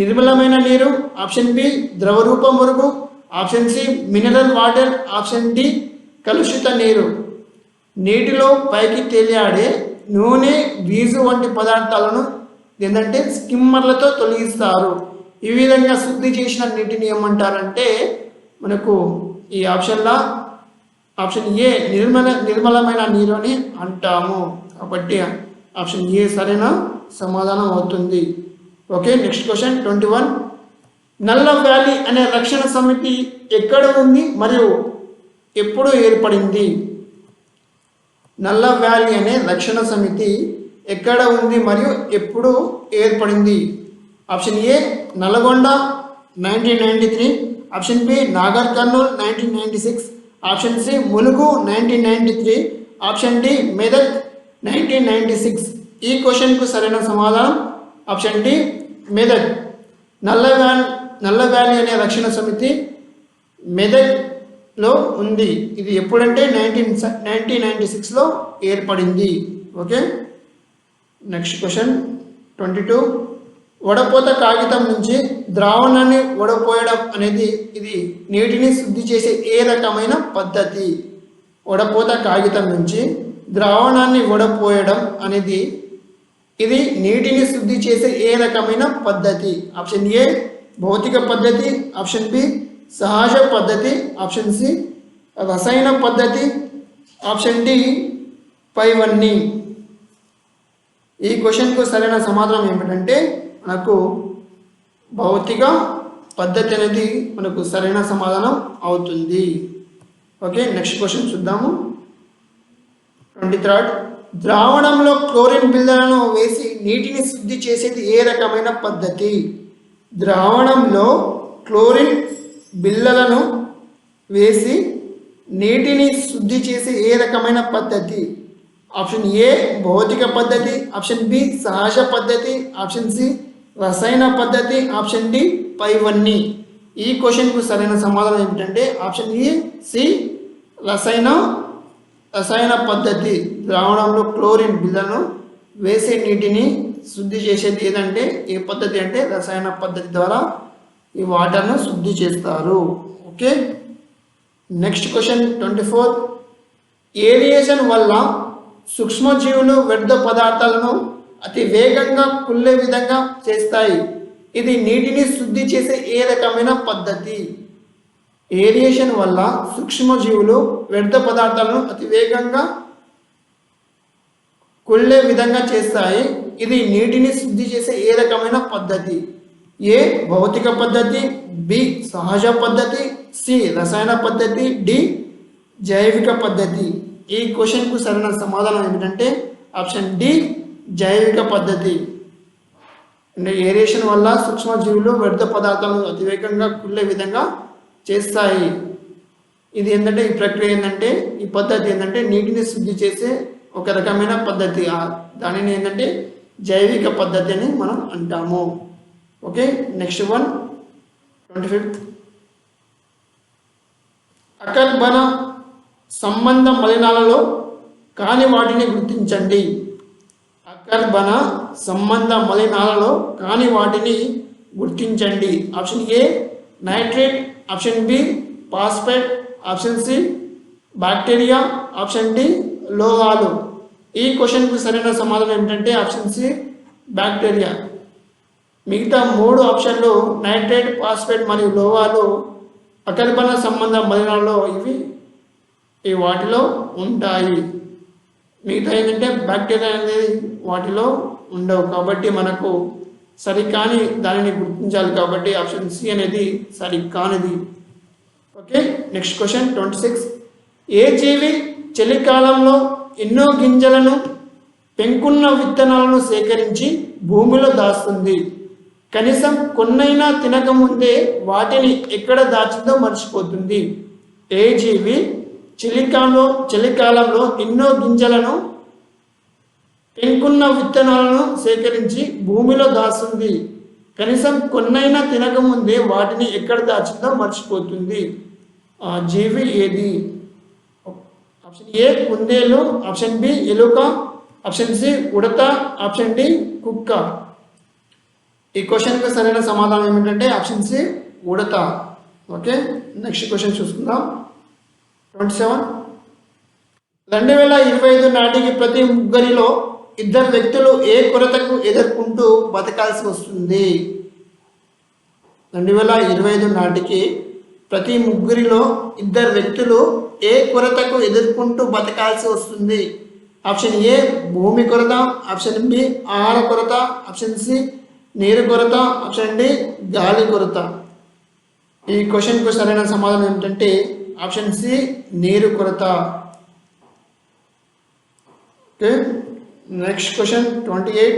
నిర్మలమైన నీరు, ఆప్షన్ బి ద్రవరూప మురుగు, option C mineral water, option D కలుషిత నీరు. నీటిలో పైకి తేలియాడే నూనె, గ్రీజు వంటి పదార్థాలను ఏంటంటే స్కిమ్మర్లతో తొలగిస్తారు. ఈ విధంగా శుద్ధి చేసిన నీటిని ఏమంటారంటే మనకు ఈ ఆప్షన్లో ఆప్షన్ ఏ నిర్మలమైన నీరు అని అంటాము. కాబట్టి ఆప్షన్ ఏ సరైన సమాధానం అవుతుంది. Okay, next question 21. నల్ల వ్యాలీ అనే రక్షణ సమితి ఎక్కడ ఉంది మరియు ఎప్పుడు ఏర్పడింది? నల్ల వ్యాలీ అనే రక్షణ సమితి ఎక్కడ ఉంది మరియు ఎప్పుడు ఏర్పడింది? Option A Nalgonda 1993, option B Nagar Kurnool 1996, option C Mulugu 1993, option D Medak 1996. ఈ క్వశ్చన్కు సరైన సమాధానం ఆప్షన్ డి మెదక్. నల్ల వ్యాలీ అనే రక్షణ సమితి మెదక్లో ఉంది. ఇది ఎప్పుడంటే 1996లో ఏర్పడింది. Okay, next question 22. వడపోత కాగితం నుంచి ద్రావణాన్ని వడపోయడం అనేది ఇది నీటిని శుద్ధి చేసే ఏ రకమైన పద్ధతి? వడపోత కాగితం నుంచి ద్రావణాన్ని వడపోయడం అనేది ఇది నీటిని శుద్ధి చేసే ఏ రకమైన పద్ధతి? ఆప్షన్ ఏ భౌతిక పద్ధతి, ఆప్షన్ బి సహజ పద్ధతి, ఆప్షన్ సి రసాయన పద్ధతి, ఆప్షన్ డి పైవన్నీ. ఈ క్వశ్చన్కు సరైన సమాధానం ఏమిటంటే మనకు భౌతిక పద్ధతి అనేది మనకు సరైన సమాధానం అవుతుంది. ఓకే, నెక్స్ట్ క్వశ్చన్ చూద్దాము. 23. ద్రావణంలో క్లోరిన్ బిళ్ళలను వేసి నీటిని శుద్ధి చేసేది ఏ రకమైన పద్ధతి? ద్రావణంలో క్లోరిన్ బిళ్ళలను వేసి నీటిని శుద్ధి చేసే ఏ రకమైన పద్ధతి? ఆప్షన్ ఏ భౌతిక పద్ధతి, ఆప్షన్ బి సహజ పద్ధతి, ఆప్షన్ సి రసాయన పద్ధతి, ఆప్షన్ డి పైవన్నీ. ఈ క్వశ్చన్కు సరైన సమాధానం ఏమిటంటే ఆప్షన్ ఏ సి రసాయన పద్ధతి. ద్రావణంలో క్లోరిన్ బిళ్ళను వేసే నీటిని శుద్ధి చేసేది ఏదంటే ఏ పద్ధతి అంటే రసాయన పద్ధతి ద్వారా ఈ వాటర్ను శుద్ధి చేస్తారు. Okay, next question 24. ఏరియేషన్ వల్ల సూక్ష్మజీవులు వ్యర్థ పదార్థాలను అతి వేగంగా కుళ్ళే విధంగా చేస్తాయి. ఇది నీటిని శుద్ధి చేసే ఏ రకమైన పద్ధతి? ఏరియేషన్ వల్ల సూక్ష్మజీవులు వ్యర్థ పదార్థాలను అతి వేగంగా కుళ్ళే విధంగా చేస్తాయి. ఇది నీటిని శుద్ధి చేసే ఏ రకమైన పద్ధతి? ఏ భౌతిక పద్ధతి, బి సహజ పద్ధతి, సి రసాయన పద్ధతి, డి జైవిక పద్ధతి. ఈ క్వశ్చన్కు సరైన సమాధానం ఏమిటంటే ఆప్షన్ డి జైవిక పద్ధతి. అంటే ఏరియేషన్ వల్ల సూక్ష్మజీవులు వ్యర్థ పదార్థాలను అతివేగంగా కుళ్ళే విధంగా చేస్తాయి. ఇది ఏంటంటే ఈ ప్రక్రియ ఏంటంటే ఈ పద్ధతి ఏంటంటే నీటిని శుద్ధి చేసే ఒక రకమైన పద్ధతి. దానిని ఏంటంటే జైవిక పద్ధతి అని మనం అంటాము. Okay, next 25. అకర్బన సంబంధ మలినాలలో కాని వాటిని గుర్తించండి. అకర్బన సంబంధ మలినాలలో కాని వాటిని గుర్తించండి. Option A nitrate, option B phosphate, option C bacteria, option D లోహాలు. ఈ క్వశ్చన్కు సరైన సమాధానం ఏమిటంటే ఆప్షన్ సి బ్యాక్టీరియా. మిగతా 3 ఆప్షన్లు నైట్రేట్, ఫాస్ఫేట్ మరియు లోహాలు అకర్బన సంబంధ మలినాలలో ఇవి వాటిలో ఉంటాయి. మిగతా ఏంటంటే బ్యాక్టీరియా అనేది వాటిలో ఉండవు. కాబట్టి మనకు సరికాని దానిని గుర్తించాలి. కాబట్టి ఆప్షన్ సి అనేది సరికానిది. Okay, next question 26. ఏ జీవి చలికాలంలో ఎన్నో గింజలను పెంకున్న విత్తనాలను సేకరించి భూమిలో దాస్తుంది? కనీసం కొన్నైనా తినకముందే వాటిని ఎక్కడ దాచిందో మర్చిపోతుంది. ఏ జీవి చలికాలంలో ఎన్నో గింజలను పెంకున్న విత్తనాలను సేకరించి భూమిలో దాస్తుంది? కనీసం కొన్నైనా తినకముందే వాటిని ఎక్కడ దాచిందో మర్చిపోతుంది. జీవి ఏది? ఆప్షన్ ఏ కుందేలు, ఆప్షన్ బి ఎలుక, ఆప్షన్ సి ఉడత, ఆప్షన్ డి కుక్క. ఈ క్వశ్చన్కి సరైన సమాధానం ఏమిటంటే ఆప్షన్ సి ఉడత. ఓకే, నెక్స్ట్ క్వశ్చన్ చూసుకుందాం. 27. 2025 నాటికి ప్రతి ముగ్గురిలో ఇద్దరు వ్యక్తులు ఏ కొరతకు ఎదుర్కొంటూ బతకాల్సి వస్తుంది? 2025 నాటికి ప్రతి ముగ్గురిలో ఇద్దరు వ్యక్తులు ఏ కొరతకు ఎదుర్కొంటూ బతకాల్సి వస్తుంది? ఆప్షన్ ఏ భూమి కొరత, ఆప్షన్ బి ఆహార కొరత, ఆప్షన్ సి నీరు కొరత, ఆప్షన్ డి గాలి కొరత. ఈ క్వశ్చన్కు సరైన సమాధానం ఏమిటంటే ఆప్షన్ సి నీరు కొరత. Okay, next question 28.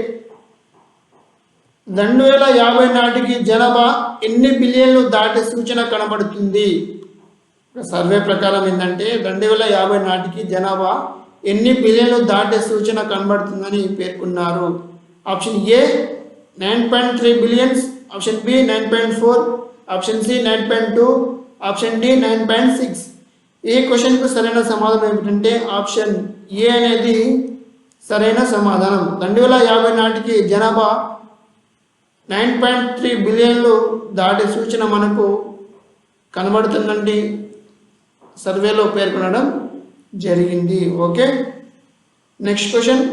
2050 నాటికి జనాభా ఎన్ని బిలియన్లు దాటే సూచన కనబడుతుంది? సర్వే ప్రకారం ఏంటంటే 2050 నాటికి జనాభా ఎన్ని బిలియన్లు దాటే సూచన కనబడుతుందని పేర్కొన్నారు. Option A 9.3 billions, option B 9.4, option C 9.2, option D 9.6. ఈ క్వశ్చన్కు సరైన సమాధానం ఏమిటంటే ఆప్షన్ ఏ అనేది సరైన సమాధానం. 2050 నాటికి జనాభా 9.3 బిలియన్లు దాటే సూచన మనకు కనబడుతుందండి, సర్వేలో పేర్కొనడం జరిగింది. Okay, next question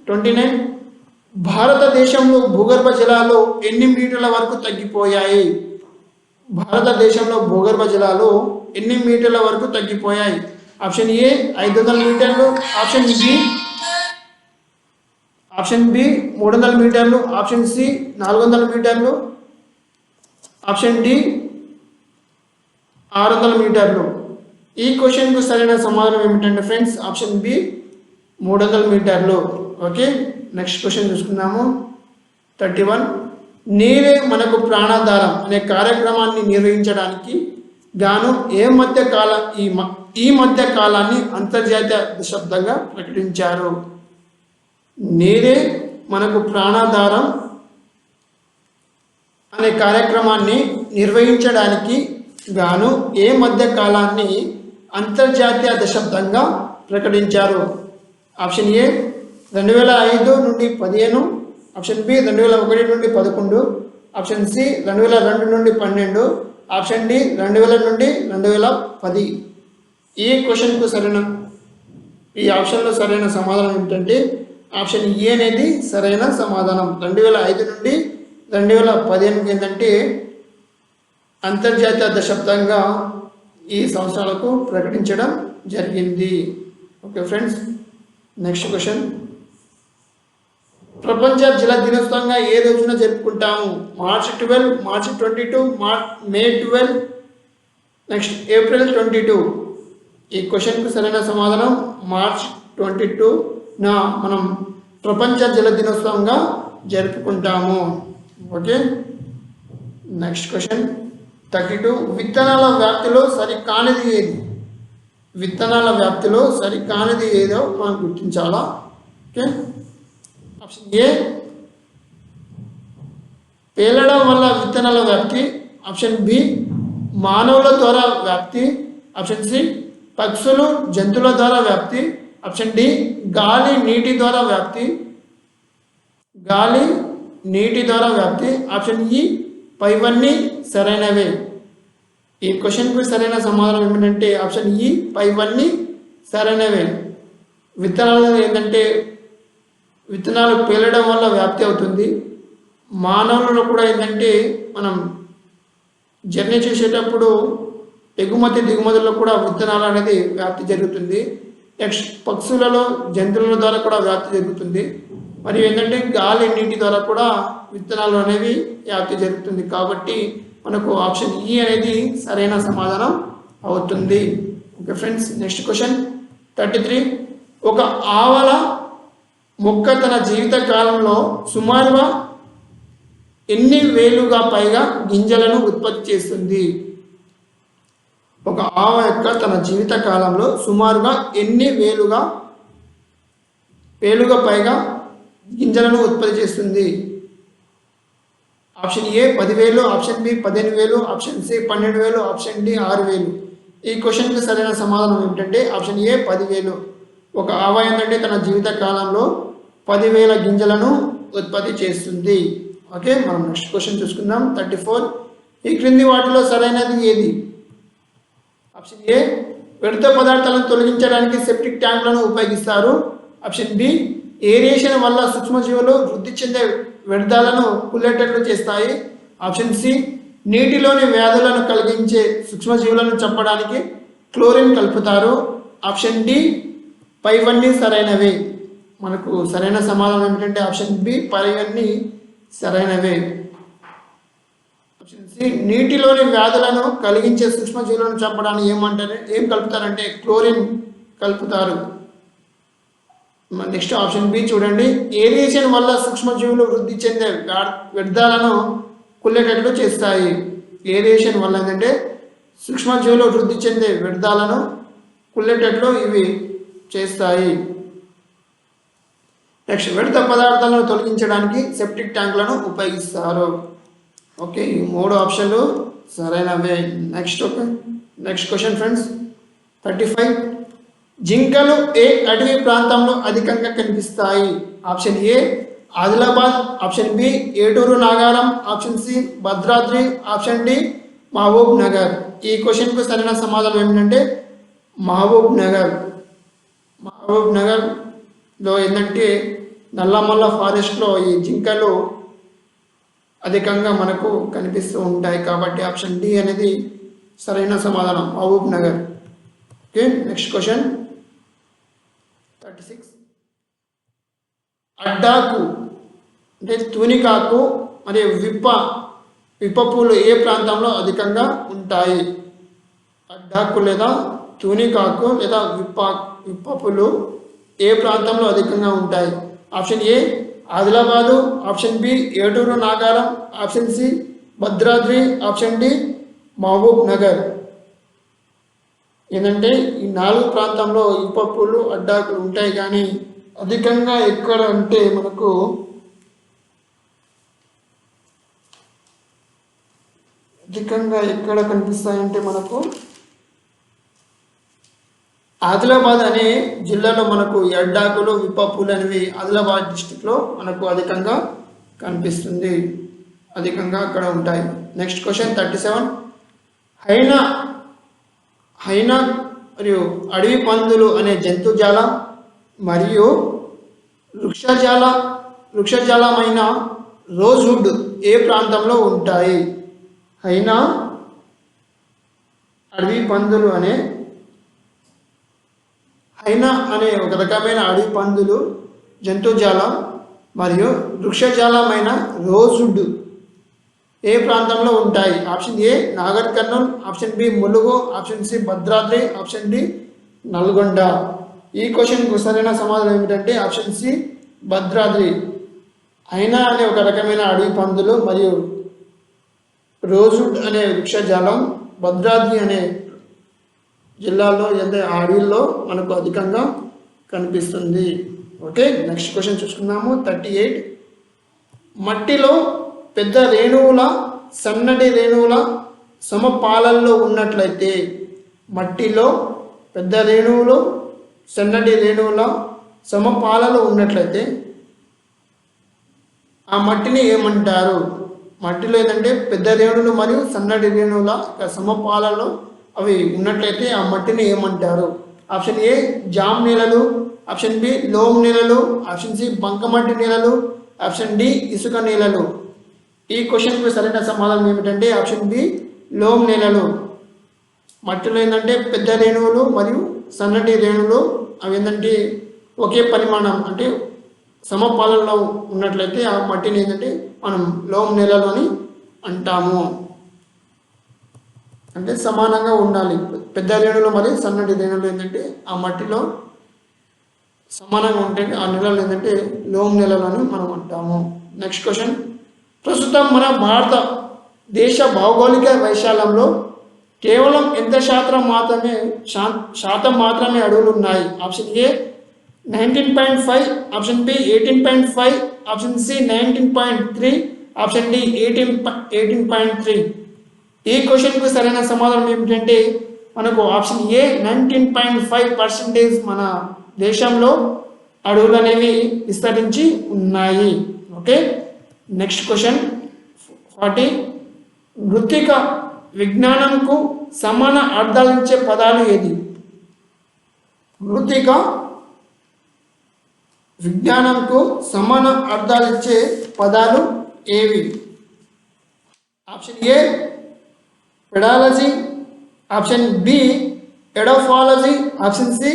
29. భారతదేశంలో భూగర్భ జలాలు ఎన్ని మీటర్ల వరకు తగ్గిపోయాయి? భారతదేశంలో భూగర్భ జలాలు ఎన్ని మీటర్ల వరకు తగ్గిపోయాయి? ఆప్షన్ ఏ 500 మీటర్లు, ఆప్షన్ బి 300 మీటర్లు, ఆప్షన్ సి 400 మీటర్లు, ఆప్షన్ డి 600 మీటర్లు. ఈ క్వశ్చన్కు సరైన సమాధానం ఏమిటంటే ఫ్రెండ్స్ ఆప్షన్ బి 300 మీటర్లు. ఓకే, నెక్స్ట్ క్వశ్చన్ చూసుకుందాము. 31. నీరే మనకు ప్రాణాధారం అనే కార్యక్రమాన్ని నిర్వహించడానికి గాను ఈ మధ్య కాలాన్ని అంతర్జాతీయ దశాబ్దంగా ప్రకటించారు? నీరే మనకు ప్రాణాధారం అనే కార్యక్రమాన్ని నిర్వహించడానికి గాను ఏ మధ్య కాలాన్ని అంతర్జాతీయ దశాబ్దంగా ప్రకటించారు? ఆప్షన్ ఏ 2005 నుండి 15, ఆప్షన్ బి 2001 నుండి 11, ఆప్షన్ సి 2002 నుండి 12, ఆప్షన్ డి 2000 నుండి 2010. ఈ క్వశ్చన్కు ఈ ఆప్షన్లో సరైన సమాధానం ఏమిటంటే ఆప్షన్ ఏ అనేది సరైన సమాధానం. 2005 నుండి 2015 ఏంటంటే అంతర్జాతీయ దశాబ్దంగా ఈ సంవత్సరాలకు ప్రకటించడం జరిగింది. Okay friends, next question. ప్రపంచ జల దినోత్సవంగా ఏ రోజున జరుపుకుంటాము? మార్చ్ 12, మార్చ్ 22, మే 12, నెక్స్ట్ ఏప్రిల్ 22. ఈ క్వశ్చన్కు సరైన సమాధానం మార్చ్ 22న మనం ప్రపంచ జల దినోత్సవంగా జరుపుకుంటాము. Okay, next question 32. విత్తనాల వ్యాప్తిలో సరికానిది ఏది? విత్తనాల వ్యాప్తిలో సరికానిది ఏదో మనం గుర్తించాలా? ఓకే, ఆప్షన్ ఏ పేలడం వల్ల విత్తనాల వ్యాప్తి, ఆప్షన్ బి మానవుల ద్వారా వ్యాప్తి, ఆప్షన్ సి పక్షులు జంతువుల ద్వారా వ్యాప్తి, ఆప్షన్ డి గాలి నీటి ద్వారా వ్యాప్తి, ఆప్షన్ ఈ పైవన్నీ సరైనవే. ఈ క్వశ్చన్కు సరైన సమాధానం ఏమిటంటే ఆప్షన్ ఈ పైవన్నీ సరైనవే. విత్తనాలు ఏంటంటే విత్తనాలు పేలడం వల్ల వ్యాప్తి అవుతుంది. మానవులలో కూడా ఏంటంటే మనం జర్నీ చేసేటప్పుడు ఎగుమతి దిగుమతుల్లో కూడా విత్తనాలు అనేది వ్యాప్తి జరుగుతుంది. నెక్స్ట్ పక్షులలో జంతువుల ద్వారా కూడా వ్యాప్తి జరుగుతుంది. మరియు ఏంటంటే గాలి నీటి ద్వారా కూడా విత్తనాలు అనేవి వ్యాప్తి జరుగుతుంది. కాబట్టి మనకు ఆప్షన్ ఈ అనేది సరైన సమాధానం అవుతుంది. Okay friends, next question 33. ఒక ఆవల మొక్క తన జీవిత కాలంలో సుమారుగా ఎన్ని వేలుగా పైగా గింజలను ఉత్పత్తి చేస్తుంది? ఒక ఆవ యొక్క తన జీవిత కాలంలో సుమారుగా ఎన్ని వేలుగా పైగా గింజలను ఉత్పత్తి చేస్తుంది? Option A 10,000, option B 15,000, option C 12,000, option D 6,000. ఈ క్వశ్చన్కి సరైన సమాధానం ఏమిటంటే ఆప్షన్ ఏ 10,000. ఒక ఆవ ఏంటంటే తన జీవిత కాలంలో 10,000 గింజలను ఉత్పత్తి చేస్తుంది. ఓకే, మనం నెక్స్ట్ క్వశ్చన్ చూసుకుందాం. 34. ఈ క్రింది వాటిలో సరైనది ఏది? ఆప్షన్ ఏ వ్యర్థ పదార్థాలను తొలగించడానికి సెప్టిక్ ట్యాంకులను ఉపయోగిస్తారు. ఆప్షన్ బి ఏరియేషన్ వల్ల సూక్ష్మజీవులు వృద్ధి చెందే వ్యర్థాలను కుళ్ళేటట్లు చేస్తాయి. ఆప్షన్ సి నీటిలోని వ్యాధులను కలిగించే సూక్ష్మజీవులను చంపడానికి క్లోరిన్ కలుపుతారు. ఆప్షన్ డి పైవన్నీ సరైనవే. మనకు సరైన సమాధానం ఏమిటంటే ఆప్షన్ బి పైవన్నీ సరైనవే. ఆప్షన్ సి నీటిలోని వ్యాధులను కలిగించే సూక్ష్మజీవులను చంపడానికి ఏం కలుపుతారంటే క్లోరిన్ కలుపుతారు. నెక్స్ట్ ఆప్షన్ బి చూడండి, ఏరియేషన్ వల్ల సూక్ష్మజీవులు వృద్ధి చెందే వ్యర్థాలను కుళ్ళేటట్లు చేస్తాయి. ఏరియేషన్ వల్ల ఏంటంటే సూక్ష్మజీవులు వృద్ధి చెందే వ్యర్థాలను కుళ్ళేటట్లు ఇవి చేస్తాయి. నెక్స్ట్ వ్యర్థ పదార్థాలను తొలగించడానికి సెప్టిక్ ట్యాంకులను ఉపయోగిస్తారు. ఓకే, ఈ 3 ఆప్షన్లు సరైనవే. Next question friends. 35. జింకలు ఏ అటవీ ప్రాంతంలో అధికంగా కనిపిస్తాయి? Option A Adilabad. Option B Eturnagaram. Option C Bhadradri. Option D Mahabubnagar. ఈ క్వశ్చన్కు సరైన సమాధానం ఏమిటంటే మహబూబ్ నగర్. మహబూబ్ నగర్లో ఏంటంటే నల్లమల్ల ఫారెస్ట్లో ఈ జింకలు అధికంగా మనకు కనిపిస్తూ ఉంటాయి కాబట్టి ఆప్షన్ డి అనేది సరైన సమాధానం, Mahabubnagar. Okay, next question. 36. అడ్డాకు అంటే తూనికాకు మరియు విప్ప పూలు ఏ ప్రాంతంలో అధికంగా ఉంటాయి? అడ్డాకు లేదా తూనికాకు లేదా విప్ప పూలు ఏ ప్రాంతంలో అధికంగా ఉంటాయి? Option A Adilabad. Option B Eturnagaram. Option C Bhadradri. Option D Mahabubnagar. ఏంటంటే ఈ 4 ప్రాంతంలో ఇప్ప పూలు అడ్డాకులు ఉంటాయి, కానీ అధికంగా ఎక్కడ అంటే మనకు అధికంగా ఎక్కడ కనిపిస్తాయంటే మనకు ఆదిలాబాద్ అనే జిల్లాలో మనకు ఈ అడ్డాకులు విప్ప పూలు అనేవి ఆదిలాబాద్ డిస్టిక్లో మనకు అధికంగా కనిపిస్తుంది, అధికంగా అక్కడ ఉంటాయి. Next question 37. హైనా మరియు అడవి పందులు అనే జంతుజాలం మరియు వృక్షజాలమైన రోజ్వుడ్ ఏ ప్రాంతంలో ఉంటాయి? హైనా అడవి పందులు హైనా అనే ఒక రకమైన అడవి పందులు జంతుజాలం మరియు వృక్షజాలమైన రోజ్వుడ్ ఏ ప్రాంతంలో ఉంటాయి? Option A Nagar Kurnool. Option B Mulugu. Option C Bhadradri. Option D Nalgonda. ఈ క్వశ్చన్కు సరైన సమాధానం ఏమిటంటే ఆప్షన్ సి భద్రాద్రి. హైనా అనే ఒక రకమైన అడవి పందులు మరియు రోజ్వుడ్ అనే వృక్షజాలం భద్రాద్రి అనే జిల్లాలో అడవిలో మనకు అధికంగా కనిపిస్తుంది. ఓకే, నెక్స్ట్ క్వశ్చన్ చూసుకుందాము. 38. మట్టిలో పెద్ద రేణువుల సన్నటి రేణువుల సమపాలల్లో ఉన్నట్లయితే, మట్టిలో పెద్ద రేణువులు సన్నటి రేణువుల సమపాలలో ఉన్నట్లయితే ఆ మట్టిని ఏమంటారు? మట్టిలో ఏంటంటే పెద్ద రేణువులు మరియు సన్నటి రేణువుల సమపాలలో అవి ఉన్నట్లయితే ఆ మట్టిని ఏమంటారు? ఆప్షన్ ఏ జామ్ నేలలు. ఆప్షన్ బి లోమ్ నేలలు. ఆప్షన్ సి బంకమట్టి నేలలు. ఆప్షన్ డి ఇసుక నేలలు. ఈ క్వశ్చన్కు సరైన సమాధానం ఏమిటంటే ఆప్షన్ బి లోమ్ నేలలు. మట్టిలో ఏంటంటే పెద్ద రేణువులు మరియు సన్నటి రేణువులు అవి ఏంటంటే ఒకే పరిమాణం అంటే సమపాలనలో ఉన్నట్లయితే ఆ మట్టిని ఏంటంటే మనం లోమ్ నేలలు అని అంటాము. అంటే సమానంగా ఉండాలి. పెద్ద రేణువులు మరియు సన్నటి రేణువులు ఏంటంటే ఆ మట్టిలో సమానంగా ఉంటే ఆ నెలలు ఏంటంటే లోమ్ నెలలు అని మనం అంటాము. Next question. ప్రస్తుతం మన భారతదేశ భౌగోళిక వైశాల్యంలో కేవలం ఎంత శాతం మాత్రమే అడవులు ఉన్నాయి? Option A 19.5. Option B 18.5. Option C 19.3. Option D 18.3. ఈ క్వశ్చన్కు సరైన సమాధానం ఏమిటంటే మనకు ఆప్షన్ ఏ 19.5% మన దేశంలో అడవులు అనేవి విస్తరించి ఉన్నాయి. Okay, next question 40. మృత్తిక విజ్ఞానంకు సమాన అర్థాలిచ్చే పదాలు ఏది? మృత్తిక విజ్ఞానంకు సమాన అర్థాలిచ్చే పదాలు ఏవి? Option A pedology, option B edaphology, option C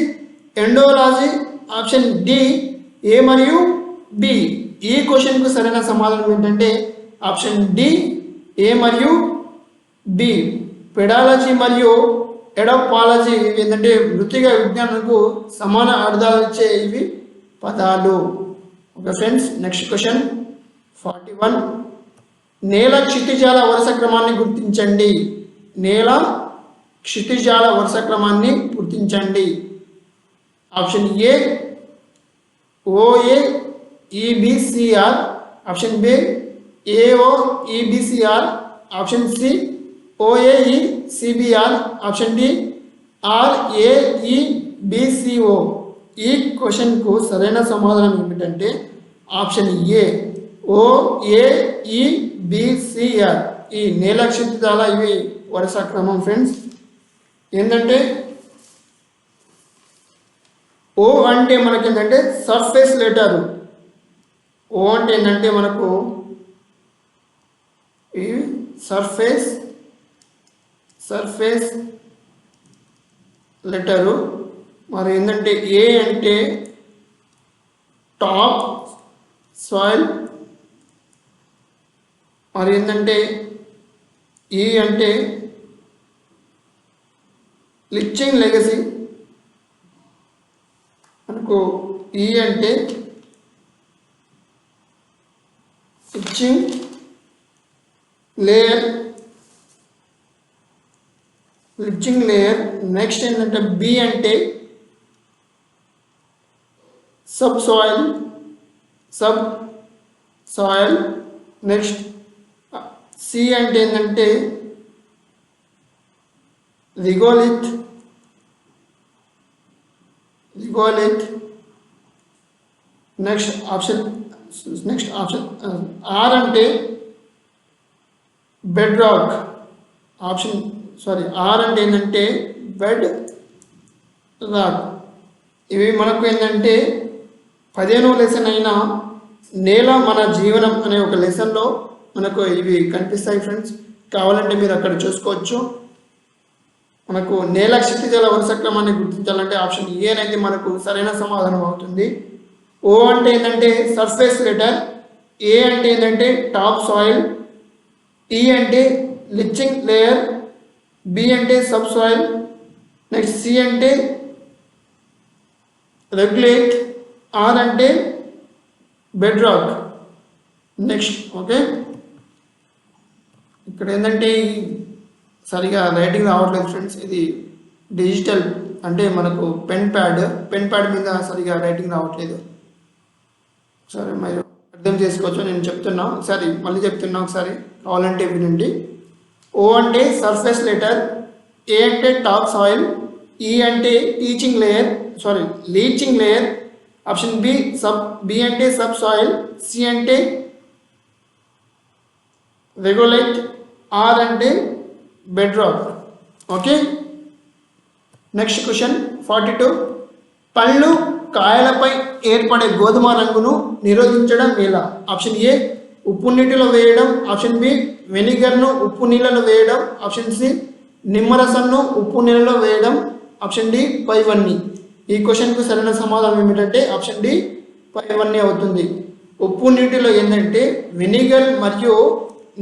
endology, option D A మరియు బి. ఈ క్వశ్చన్కు సరైన సమాధానం ఏంటంటే ఆప్షన్ డి ఏ మరియు బి. పెడాలజీ మరియు ఎడోపాలజీ ఏంటంటే మృతిక విజ్ఞానంకు సమాన అర్థాలు ఇచ్చే ఇవి పదాలు. Okay friends, next question 41. నేల క్షితిజాల వరుస క్రమాన్ని గుర్తించండి. నేల క్షితిజాల వరుస క్రమాన్ని గుర్తించండి. Option A O A E B C R, option B A O E B C R, option C O A E C B R, option D R A E B C O. ఈ క్వశ్చన్కు సరైన సమాధానం ఏమిటంటే ఆప్షన్ ఏ ఓఏఈబిసిఆర్. ఈ నేల క్షితిజాల ఇవి వరుస క్రమం ఫ్రెండ్స్. ఏంటంటే ఓ అంటే మనకి ఏంటంటే సర్ఫేస్ లెటరు. ఓ అంటే ఏంటంటే మనకు ఈ సర్ఫేస్ లెటరు. మరి ఏంటంటే ఏ అంటే టాప్ సాయిల్. మరి ఏంటంటే ఈ అంటే లిచింగ్ లెగసీ. మనకు ఈ అంటే లిచింగ్ లేయర్. నెక్స్ట్ ఏంటంటే బి అంటే సబ్ సాయిల్. నెక్స్ట్ సి అంటే ఏంటంటే రిగోలిత్. నెక్స్ట్ ఆప్షన్ ఆర్ అంటే బెడ్ రాక్. ఆర్ అంటే ఏంటంటే బెడ్ రాక్. ఇవి మనకు ఏంటంటే 15వ లెసన్ అయిన నేల మన జీవనం అనే ఒక లెసన్లో మనకు ఇవి కనిపిస్తాయి ఫ్రెండ్స్. కావాలంటే మీరు అక్కడ చూసుకోవచ్చు. మనకు నేల క్షితిజాల వరుస క్రమాన్ని గుర్తించాలంటే ఆప్షన్ ఏ అనేది మనకు సరైన సమాధానం అవుతుంది. ఓ అంటే ఏంటంటే సర్ఫేస్ లెటర్, ఏ అంటే ఏంటంటే టాప్ సాయిల్, ఈ అంటే లిచింగ్ లేయర్, బి అంటే సబ్ సాయిల్, నెక్స్ట్ సి అంటే రెగ్యులేట్, ఆర్ అంటే బెడ్ రాక్. నెక్స్ట్ ఓకే, ఇక్కడ ఏంటంటే సరిగా రైటింగ్ రావట్లేదు ఫ్రెండ్స్. ఇది డిజిటల్ అంటే మనకు పెన్ ప్యాడ్ మీద సరిగా రైటింగ్ రావట్లేదు. సరే మీరు అర్థం చేసుకోవచ్చు. నేను చెప్తున్నా ఒకసారి, మళ్ళీ చెప్తున్నా ఒకసారి, కావాలంటే వినండి. ఓ అంటే సర్ఫేస్ లెటర్, ఏ అంటే టాప్ సాయిల్, ఈ అంటే లీచింగ్ లేయర్, ఆప్షన్ బి అంటే సబ్ సాయిల్, సి అంటే రెగ్యులేట్, ఆర్ అంటే bed rock. Okay, next question 42. పళ్ళు కాయలపై ఏర్పడే గోధుమ రంగును నిరోధించడం ఎలా? ఆప్షన్ ఏ ఉప్పు నీటిలో వేయడం, ఆప్షన్ బి వెనిగర్ను ఉప్పు నీళ్ళలో వేయడం, ఆప్షన్ సి నిమ్మరసంను ఉప్పు నీళ్ళలో వేయడం, ఆప్షన్ డి పైవన్నీ. ఈ క్వశ్చన్కు సరైన సమాధానం ఏమిటంటే ఆప్షన్ డి పైవన్నీ అవుతుంది. ఉప్పు నీటిలో ఏంటంటే వెనిగర్ మరియు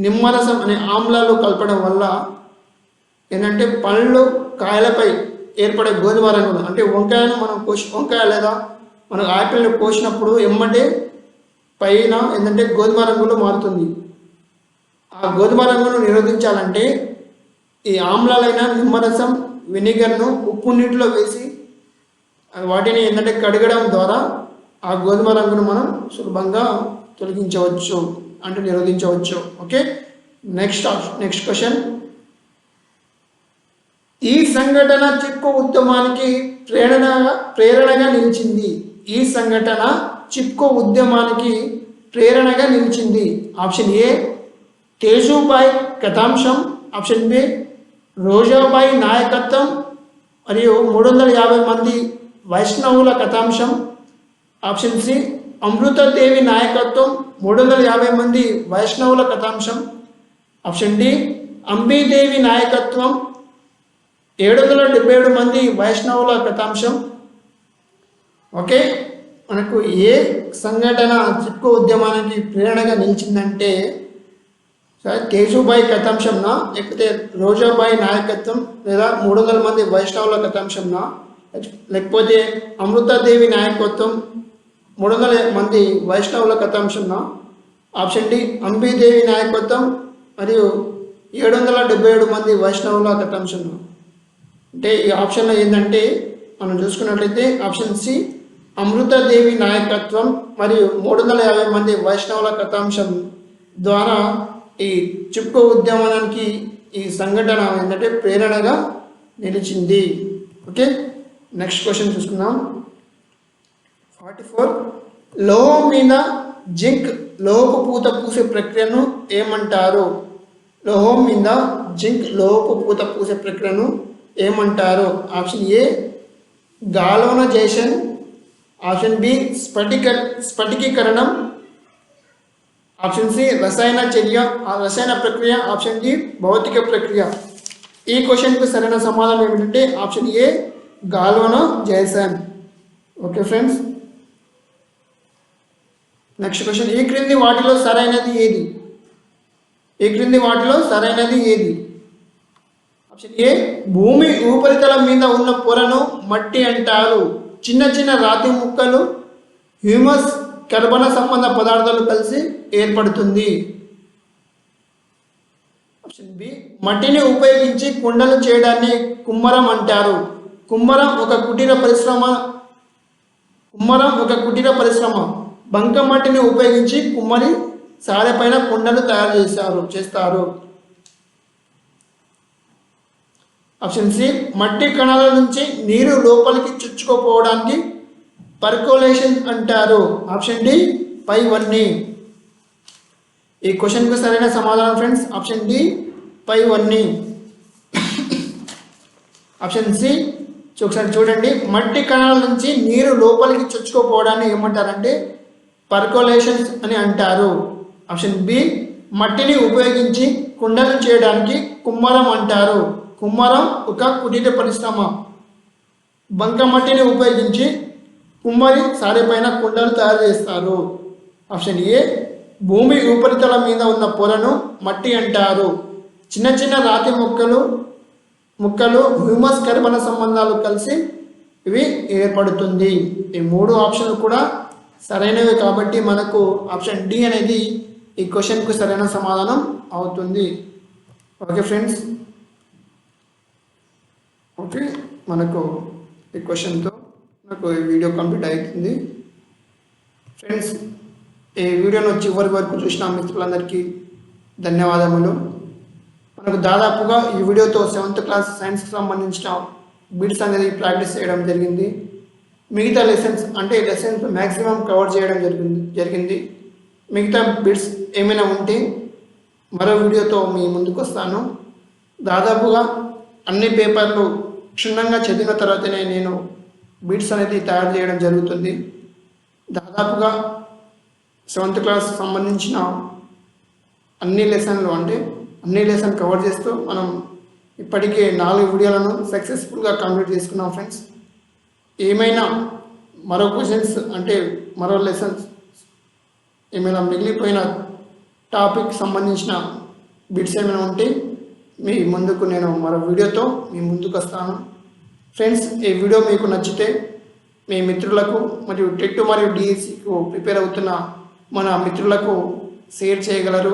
నిమ్మరసం అనే ఆమ్లాలు కలపడం వల్ల ఏంటంటే పళ్ళు కాయలపై ఏర్పడే గోధుమ రంగులు, అంటే వంకాయను మనం వంకాయ లేదా మనం యాపిల్ని కోసినప్పుడు ఎమ్మటే పైన ఏంటంటే గోధుమ రంగులో మారుతుంది. ఆ గోధుమ రంగును నిరోధించాలంటే ఈ ఆమ్లాలైన నిమ్మరసం, వెనిగర్ను ఉప్పు నీటిలో వేసి వాటిని ఏంటంటే కడగడం ద్వారా ఆ గోధుమ రంగును మనం సులభంగా తొలగించవచ్చు, అంటే నిరోధించవచ్చు. ఓకే, నెక్స్ట్ క్వశ్చన్ ఈ సంఘటన చిప్కో ఉద్యమానికి ప్రేరణగా నిలిచింది. ఈ సంఘటన చిప్కో ఉద్యమానికి ప్రేరణగా నిలిచింది. ఆప్షన్ ఏ తేజుబాయ్ కథాంశం, ఆప్షన్ బి రోజాబాయి నాయకత్వం మరియు 350 మంది వైష్ణవుల కథాంశం, ఆప్షన్ సి అమృతదేవి నాయకత్వం 350 మంది వైష్ణవుల కథాంశం, ఆప్షన్ డి అంబీదేవి నాయకత్వం 777 మంది వైష్ణవుల కథాంశం. ఓకే, మనకు ఏ సంఘటన చిప్కో ఉద్యమానికి ప్రేరణగా నిలిచిందంటే కేశుబాయి కథాంశంనా, లేకపోతే రోజాబాయి నాయకత్వం లేదా 300 మంది వైష్ణవుల కథాంశంనా, లేకపోతే అమృతాదేవి నాయకత్వం 300 మంది వైష్ణవుల కథాంశంనా, ఆప్షన్ డి అంబీదేవి నాయకత్వం మరియు 777 మంది వైష్ణవుల కథాంశంనా. అంటే ఈ ఆప్షన్లో ఏంటంటే మనం చూసుకున్నట్లయితే ఆప్షన్ సి అమృతదేవి నాయకత్వం మరియు 350 మంది వైష్ణవుల కథాంశం ద్వారా ఈ చిప్కో ఉద్యమానికి ఈ సంఘటన ఏంటంటే ప్రేరణగా నిలిచింది. ఓకే, నెక్స్ట్ క్వశ్చన్ చూసుకుందాం. 44 లోహం మీద జింక్ లోహపు పూత పూసే ప్రక్రియను ఏమంటారు? లోహం మీద జింక్ లోహపు పూత పూసే ప్రక్రియను ఏమంటారు? Option A galvanization, option B స్ఫటికీకరణం, ఆప్షన్ సి రసాయన ప్రక్రియ, ఆప్షన్ డి భౌతిక ప్రక్రియ. ఈ క్వశ్చన్కు సరైన సమాధానం ఏమిటంటే option A galvanisation. Okay friends, next question. ఈ క్రింది వాటిలో సరైనది ఏది? ఈ క్రింది వాటిలో సరైనది ఏది? ఆప్షన్ ఏ భూమి ఉపరితలం మీద ఉన్న పొరను మట్టి అంటారు. చిన్న చిన్న రాతి ముక్కలు హ్యూమస్ కర్బన సంబంధ పదార్థాలు కలిసి ఏర్పడుతుంది. ఆప్షన్ బి మట్టిని ఉపయోగించి కుండలు చేయడాన్ని కుమ్మరం అంటారు. కుమ్మరం ఒక కుటీర పరిశ్రమ. బంకమట్టిని ఉపయోగించి కుమ్మరి సారెపైన కుండలు తయారు చేస్తారు. ఆప్షన్ సి మట్టి కణాల నుంచి నీరు లోపలికి చుచ్చుకోపోవడానికి పర్కోలేషన్ అంటారు. ఆప్షన్ డి పైవన్నీ. ఈ క్వశ్చన్కు సరైన సమాధానం ఫ్రెండ్స్ ఆప్షన్ డి పైవన్నీ. ఆప్షన్ సి ఒకసారి చూడండి, మట్టి కణాల నుంచి నీరు లోపలికి చొచ్చుకోపోవడాన్ని ఏమంటారంటే పర్కోలేషన్స్ అని అంటారు. ఆప్షన్ బి మట్టిని ఉపయోగించి కుండలు చేయడానికి కుమ్మరం అంటారు. కుమ్మరం ఒక కుటీర పరిశ్రమ. బంకమట్టిని ఉపయోగించి కుమ్మరి సారెపైన కుండలు తయారు చేస్తారు. ఆప్షన్ ఏ భూమి ఉపరితలం మీద ఉన్న పొరను మట్టి అంటారు. చిన్న చిన్న రాతి ముక్కలు హ్యూమస్ కర్బన సంబంధాలు కలిసి ఇవి ఏర్పడుతుంది. ఈ 3 ఆప్షన్లు కూడా సరైనవి కాబట్టి మనకు ఆప్షన్ డి అనేది ఈ క్వశ్చన్కు సరైన సమాధానం అవుతుంది. ఓకే ఫ్రెండ్స్, ఓకే, మనకు ఈ క్వశ్చన్తో నాకు ఈ వీడియో కంప్లీట్ అవుతుంది. ఫ్రెండ్స్, ఈ వీడియోను చివరి వరకు చూసిన మిత్రులందరికీ ధన్యవాదములు. మనకు దాదాపుగా ఈ వీడియోతో 7th క్లాస్ సైన్స్కి సంబంధించిన బిట్స్ అనేది ప్రాక్టీస్ చేయడం జరిగింది. మిగతా లెసన్స్ మ్యాక్సిమం కవర్ చేయడం జరిగింది. మిగతా బిట్స్ ఏమైనా ఉంటే మరో వీడియోతో మీ ముందుకు వస్తాను. దాదాపుగా అన్ని పేపర్లు క్షుణ్ణంగా చదివిన తర్వాతనే నేను బిట్స్ అనేది తయారు చేయడం జరుగుతుంది. దాదాపుగా 7th క్లాస్ సంబంధించిన అన్ని లెసన్ కవర్ చేస్తూ మనం ఇప్పటికే 4 వీడియోలను సక్సెస్ఫుల్గా కంప్లీట్ చేసుకున్నాం ఫ్రెండ్స్. ఏమైనా మరో క్వశ్చన్స్ మరో లెసన్స్ ఏమైనా మిగిలిపోయిన టాపిక్ సంబంధించిన బిట్స్ ఏమైనా ఉంటే నేను మరో వీడియోతో మీ ముందుకు వస్తాను. ఫ్రెండ్స్, ఈ వీడియో మీకు నచ్చితే మీ మిత్రులకు మరియు టెట్ మరియు డిఎస్సికు ప్రిపేర్ అవుతున్న మన మిత్రులకు షేర్ చేయగలరు.